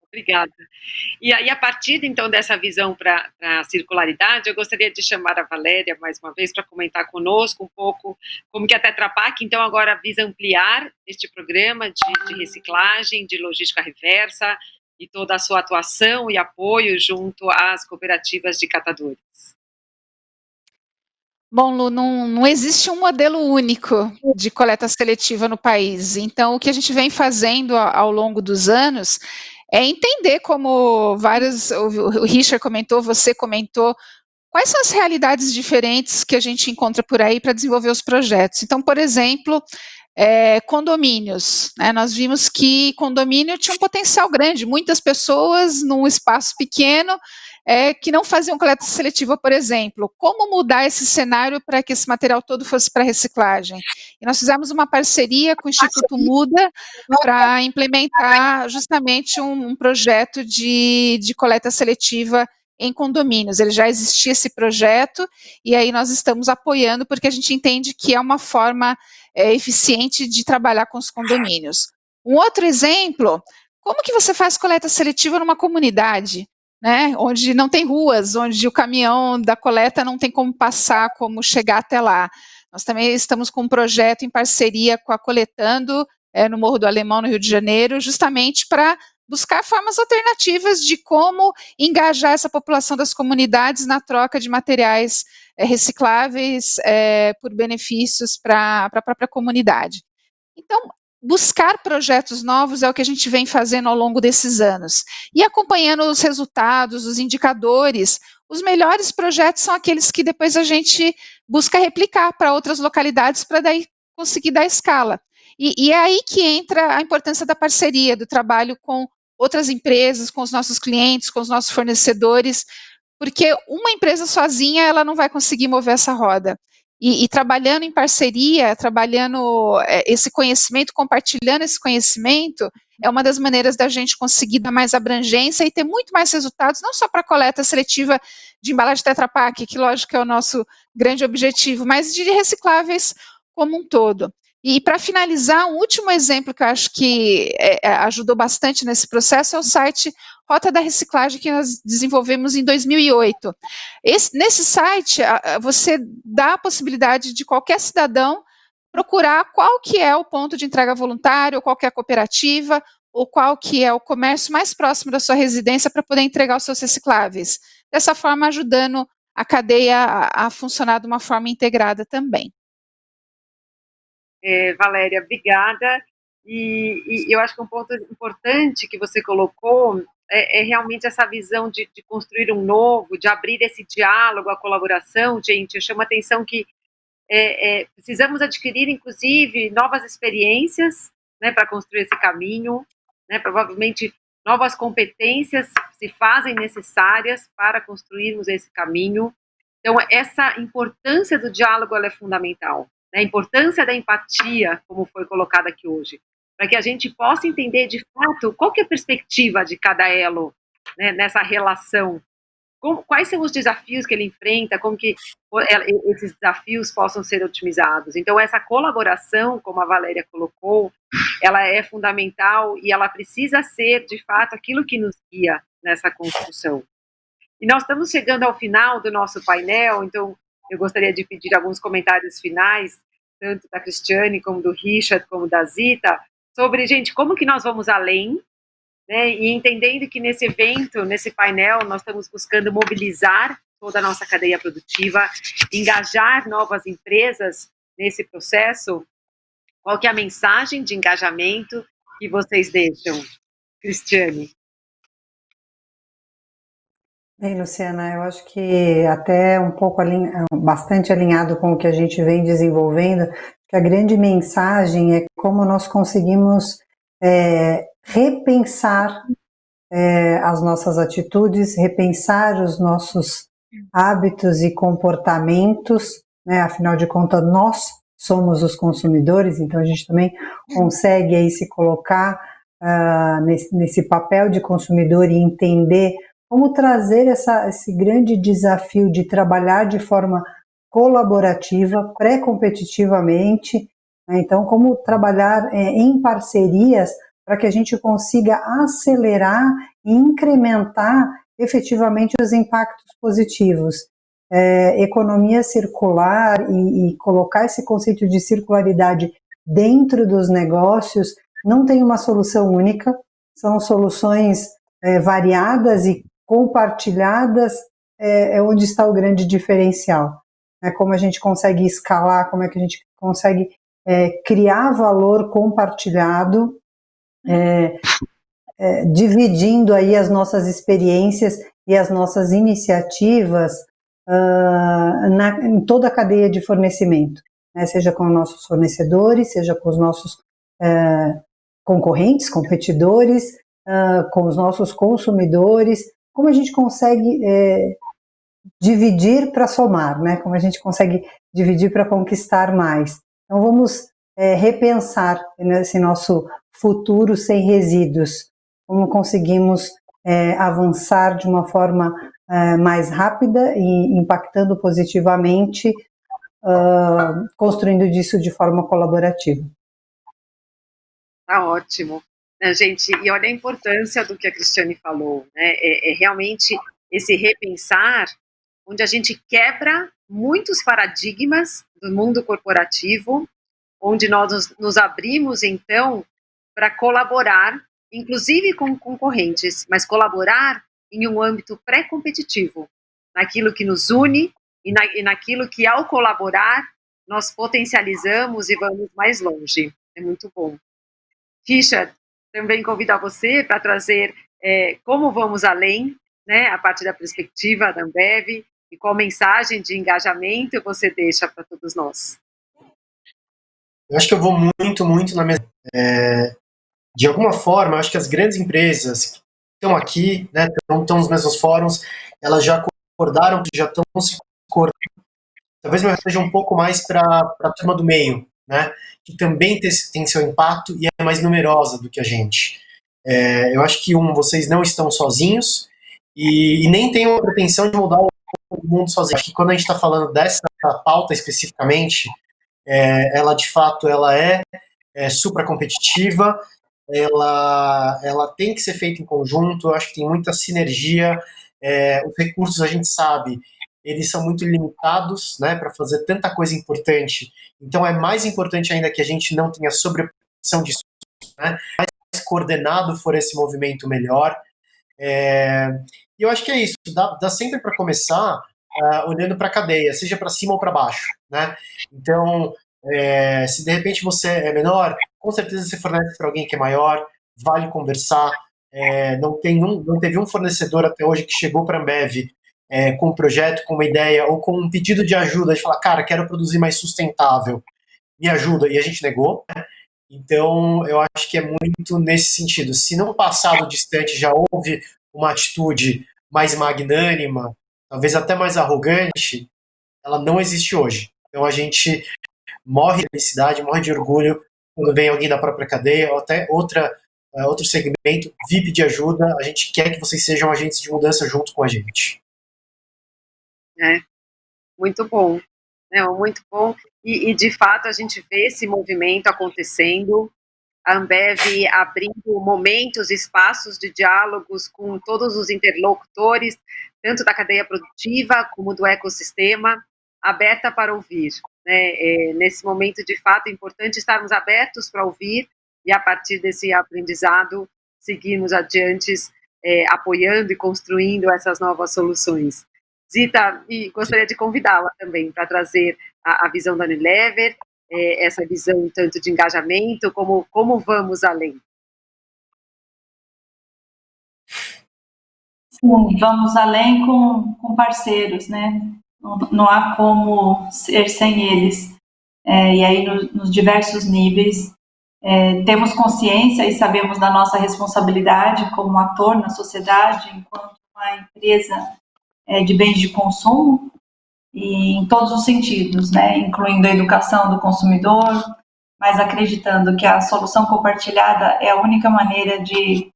Obrigada. E aí, a partir, então, dessa visão para a circularidade, eu gostaria de chamar a Valéria, mais uma vez, para comentar conosco um pouco como que a Tetra Pak, então, agora visa ampliar este programa de reciclagem, de logística reversa e toda a sua atuação e apoio junto às cooperativas de catadores. Bom, Lu, não existe um modelo único de coleta seletiva no país. Então, o que a gente vem fazendo ao longo dos anos é entender como o Richard comentou, você comentou, quais são as realidades diferentes que a gente encontra por aí para desenvolver os projetos. Então, por exemplo, condomínios, né? Nós vimos que condomínio tinha um potencial grande, muitas pessoas num espaço pequeno que não faziam coleta seletiva, por exemplo. Como mudar esse cenário para que esse material todo fosse para reciclagem? E nós fizemos uma parceria com o Instituto Muda para implementar justamente um projeto de coleta seletiva em condomínios. Ele já existia esse projeto e aí nós estamos apoiando porque a gente entende que é uma forma eficiente de trabalhar com os condomínios. Um outro exemplo, como que você faz coleta seletiva numa comunidade, né, onde não tem ruas, onde o caminhão da coleta não tem como passar, como chegar até lá. Nós também estamos com um projeto em parceria com a Coletando, no Morro do Alemão, no Rio de Janeiro, justamente para buscar formas alternativas de como engajar essa população das comunidades na troca de materiais recicláveis por benefícios para a própria comunidade. Então, buscar projetos novos é o que a gente vem fazendo ao longo desses anos. E acompanhando os resultados, os indicadores, os melhores projetos são aqueles que depois a gente busca replicar para outras localidades para daí conseguir dar escala. E é aí que entra a importância da parceria, do trabalho com outras empresas, com os nossos clientes, com os nossos fornecedores, porque uma empresa sozinha ela não vai conseguir mover essa roda. E trabalhando em parceria, trabalhando esse conhecimento, compartilhando esse conhecimento, é uma das maneiras da gente conseguir dar mais abrangência e ter muito mais resultados, não só para a coleta seletiva de embalagem Tetra Pak, que lógico é o nosso grande objetivo, mas de recicláveis como um todo. E para finalizar, um último exemplo que eu acho que ajudou bastante nesse processo é o site Rota da Reciclagem que nós desenvolvemos em 2008. Nesse site, você dá a possibilidade de qualquer cidadão procurar qual que é o ponto de entrega voluntário, qual que é a cooperativa, ou qual que é o comércio mais próximo da sua residência para poder entregar os seus recicláveis. Dessa forma, ajudando a cadeia a funcionar de uma forma integrada também. Valéria, obrigada. E eu acho que um ponto importante que você colocou é realmente essa visão de construir um novo, de abrir esse diálogo, a colaboração. Gente, eu chamo a atenção que precisamos adquirir, inclusive, novas experiências, né, para construir esse caminho, né, provavelmente novas competências se fazem necessárias para construirmos esse caminho. Então, essa importância do diálogo ela é fundamental. A importância da empatia, como foi colocado aqui hoje, para que a gente possa entender de fato qual que é a perspectiva de cada elo, né, nessa relação, quais são os desafios que ele enfrenta, como que esses desafios possam ser otimizados. Então, essa colaboração, como a Valéria colocou, ela é fundamental e ela precisa ser, de fato, aquilo que nos guia nessa construção. E nós estamos chegando ao final do nosso painel, então eu gostaria de pedir alguns comentários finais, tanto da Cristiane, como do Richard, como da Zita, sobre, gente, como que nós vamos além, né, e entendendo que nesse evento, nesse painel, nós estamos buscando mobilizar toda a nossa cadeia produtiva, engajar novas empresas nesse processo, qual que é a mensagem de engajamento que vocês deixam, Cristiane? Bem, Luciana, eu acho que até um pouco bastante alinhado com o que a gente vem desenvolvendo, que a grande mensagem é como nós conseguimos repensar as nossas atitudes, repensar os nossos hábitos e comportamentos, né? Afinal de contas, nós somos os consumidores, então a gente também consegue aí se colocar nesse papel de consumidor e entender como trazer esse grande desafio de trabalhar de forma colaborativa, pré-competitivamente, né? Então, como trabalhar em parcerias para que a gente consiga acelerar e incrementar efetivamente os impactos positivos. Economia circular e colocar esse conceito de circularidade dentro dos negócios não tem uma solução única, são soluções variadas e compartilhadas, é onde está o grande diferencial. Como a gente consegue escalar, como é que a gente consegue criar valor compartilhado, dividindo aí as nossas experiências e as nossas iniciativas em toda a cadeia de fornecimento, né? Seja com os nossos fornecedores, seja com os nossos concorrentes, competidores, com os nossos consumidores, como a gente consegue dividir para somar, né? Como a gente consegue dividir para conquistar mais. Então vamos repensar esse nosso futuro sem resíduos, como conseguimos avançar de uma forma mais rápida e impactando positivamente, construindo disso de forma colaborativa. Tá ótimo. Gente, e olha a importância do que a Cristiane falou, né? Realmente esse repensar, onde a gente quebra muitos paradigmas do mundo corporativo, onde nós nos abrimos, então, para colaborar, inclusive com concorrentes, mas colaborar em um âmbito pré-competitivo, naquilo que nos une e naquilo que, ao colaborar, nós potencializamos e vamos mais longe. É muito bom. Richard, também convidar você para trazer como vamos além, né, a partir da perspectiva da Ambev, e qual mensagem de engajamento você deixa para todos nós. Eu acho que eu vou muito na mesma. De alguma forma, eu acho que as grandes empresas que estão aqui, né, estão nos mesmos fóruns, elas já acordaram, que já estão se acordando. Talvez eu seja um pouco mais para a turma do meio, né, que também tem seu impacto e é mais numerosa do que a gente. Eu acho que vocês não estão sozinhos e nem têm uma pretensão de mudar o mundo sozinho. Acho que quando a gente está falando dessa pauta especificamente, ela de fato ela é super competitiva, ela tem que ser feita em conjunto. Eu acho que tem muita sinergia. Os recursos, a gente sabe, eles são muito limitados, né, para fazer tanta coisa importante. Então é mais importante ainda que a gente não tenha sobreposição disso, né? Mais coordenado for esse movimento, melhor. E eu acho que é isso. Dá sempre para começar olhando para a cadeia, seja para cima ou para baixo, né? Então, se de repente você é menor, com certeza você fornece para alguém que é maior, vale conversar. Não teve um fornecedor até hoje que chegou para a Ambev com um projeto, com uma ideia ou com um pedido de ajuda, de falar, cara, quero produzir mais sustentável, me ajuda, e a gente negou, né? Então, eu acho que é muito nesse sentido. Se no passado distante já houve uma atitude mais magnânima, talvez até mais arrogante, ela não existe hoje. Então, a gente morre de felicidade, morre de orgulho quando vem alguém da própria cadeia ou até outro segmento vir pedir ajuda. A gente quer que vocês sejam agentes de mudança junto com a gente. Muito bom. Muito bom. E, de fato, a gente vê esse movimento acontecendo, a Ambev abrindo momentos, espaços de diálogos com todos os interlocutores, tanto da cadeia produtiva como do ecossistema, aberta para ouvir. Né? Nesse momento, de fato, é importante estarmos abertos para ouvir e, a partir desse aprendizado, seguirmos adiante, apoiando e construindo essas novas soluções. Zita, e gostaria de convidá-la também para trazer a visão da Unilever, essa visão tanto de engajamento como vamos além. Vamos além com parceiros, né? Não há como ser sem eles. E aí, nos diversos níveis, temos consciência e sabemos da nossa responsabilidade como ator na sociedade, enquanto uma empresa de bens de consumo, e em todos os sentidos, né? Incluindo a educação do consumidor, mas acreditando que a solução compartilhada é a única maneira de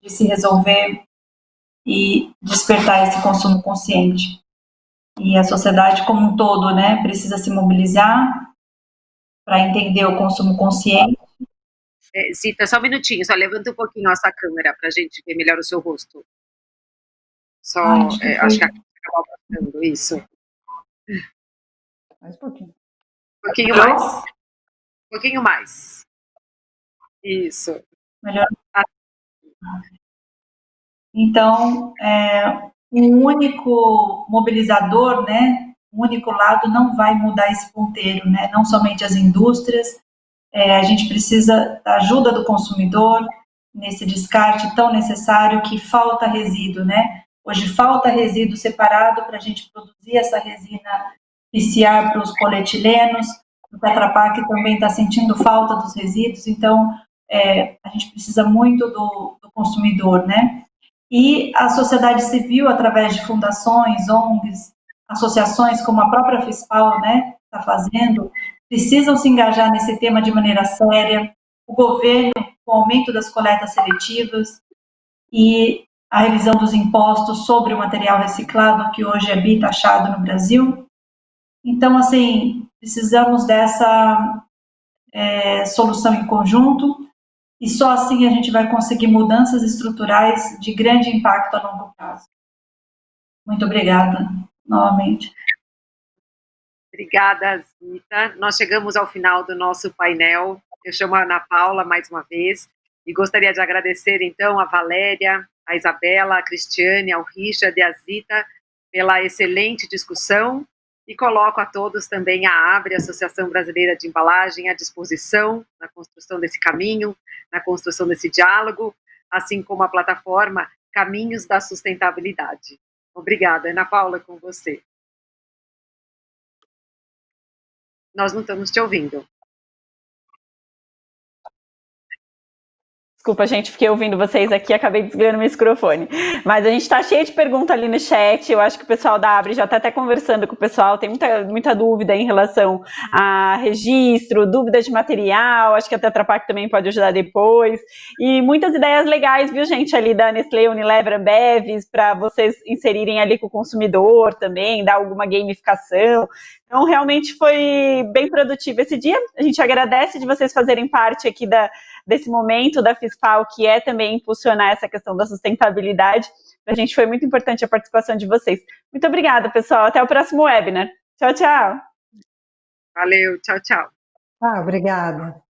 se resolver e despertar esse consumo consciente. E a sociedade como um todo, né, precisa se mobilizar para entender o consumo consciente. Zita, só um minutinho, só levanta um pouquinho a sua câmera para a gente ver melhor o seu rosto. Só, acho que acabou passando, isso. Mais um pouquinho. Um pouquinho mais. Um pouquinho mais. Isso. Melhor. Então, um único mobilizador, né, um único lado não vai mudar esse ponteiro, né, não somente as indústrias, a gente precisa da ajuda do consumidor nesse descarte tão necessário que falta resíduo, né, hoje falta resíduo separado para a gente produzir essa resina PCR para os polietilenos, o Tetra Pak também está sentindo falta dos resíduos, então a gente precisa muito do consumidor, né. E a sociedade civil, através de fundações, ONGs, associações como a própria FISPAL, né, está fazendo, precisam se engajar nesse tema de maneira séria. O governo, com o aumento das coletas seletivas e a revisão dos impostos sobre o material reciclado, que hoje é bitaxado no Brasil. Então, assim, precisamos dessa solução em conjunto, e só assim a gente vai conseguir mudanças estruturais de grande impacto a longo prazo. Muito obrigada, novamente. Obrigada, Zita. Nós chegamos ao final do nosso painel. Eu chamo a Ana Paula mais uma vez e gostaria de agradecer, então, a Valéria, a Isabela, a Cristiane, ao Richard e a Zita pela excelente discussão, e coloco a todos também a ABRE, Associação Brasileira de Embalagem, à disposição na construção desse caminho, na construção desse diálogo, assim como a plataforma Caminhos da Sustentabilidade. Obrigada. Ana Paula, com você. Nós não estamos te ouvindo. Desculpa, gente, fiquei ouvindo vocês aqui, acabei desligando o microfone. Mas a gente está cheio de perguntas ali no chat, eu acho que o pessoal da Abre já está até conversando com o pessoal, tem muita dúvida em relação a registro, dúvida de material, acho que a Tetra Pak também pode ajudar depois, e muitas ideias legais, viu, gente, ali da Nestlé, Unilever, Ambev, para vocês inserirem ali com o consumidor também, dar alguma gamificação. Então, realmente foi bem produtivo esse dia. A gente agradece de vocês fazerem parte aqui desse momento da FISPAL, que é também impulsionar essa questão da sustentabilidade. Para a gente foi muito importante a participação de vocês. Muito obrigada, pessoal. Até o próximo webinar. Tchau, tchau. Valeu, tchau, tchau. Obrigada.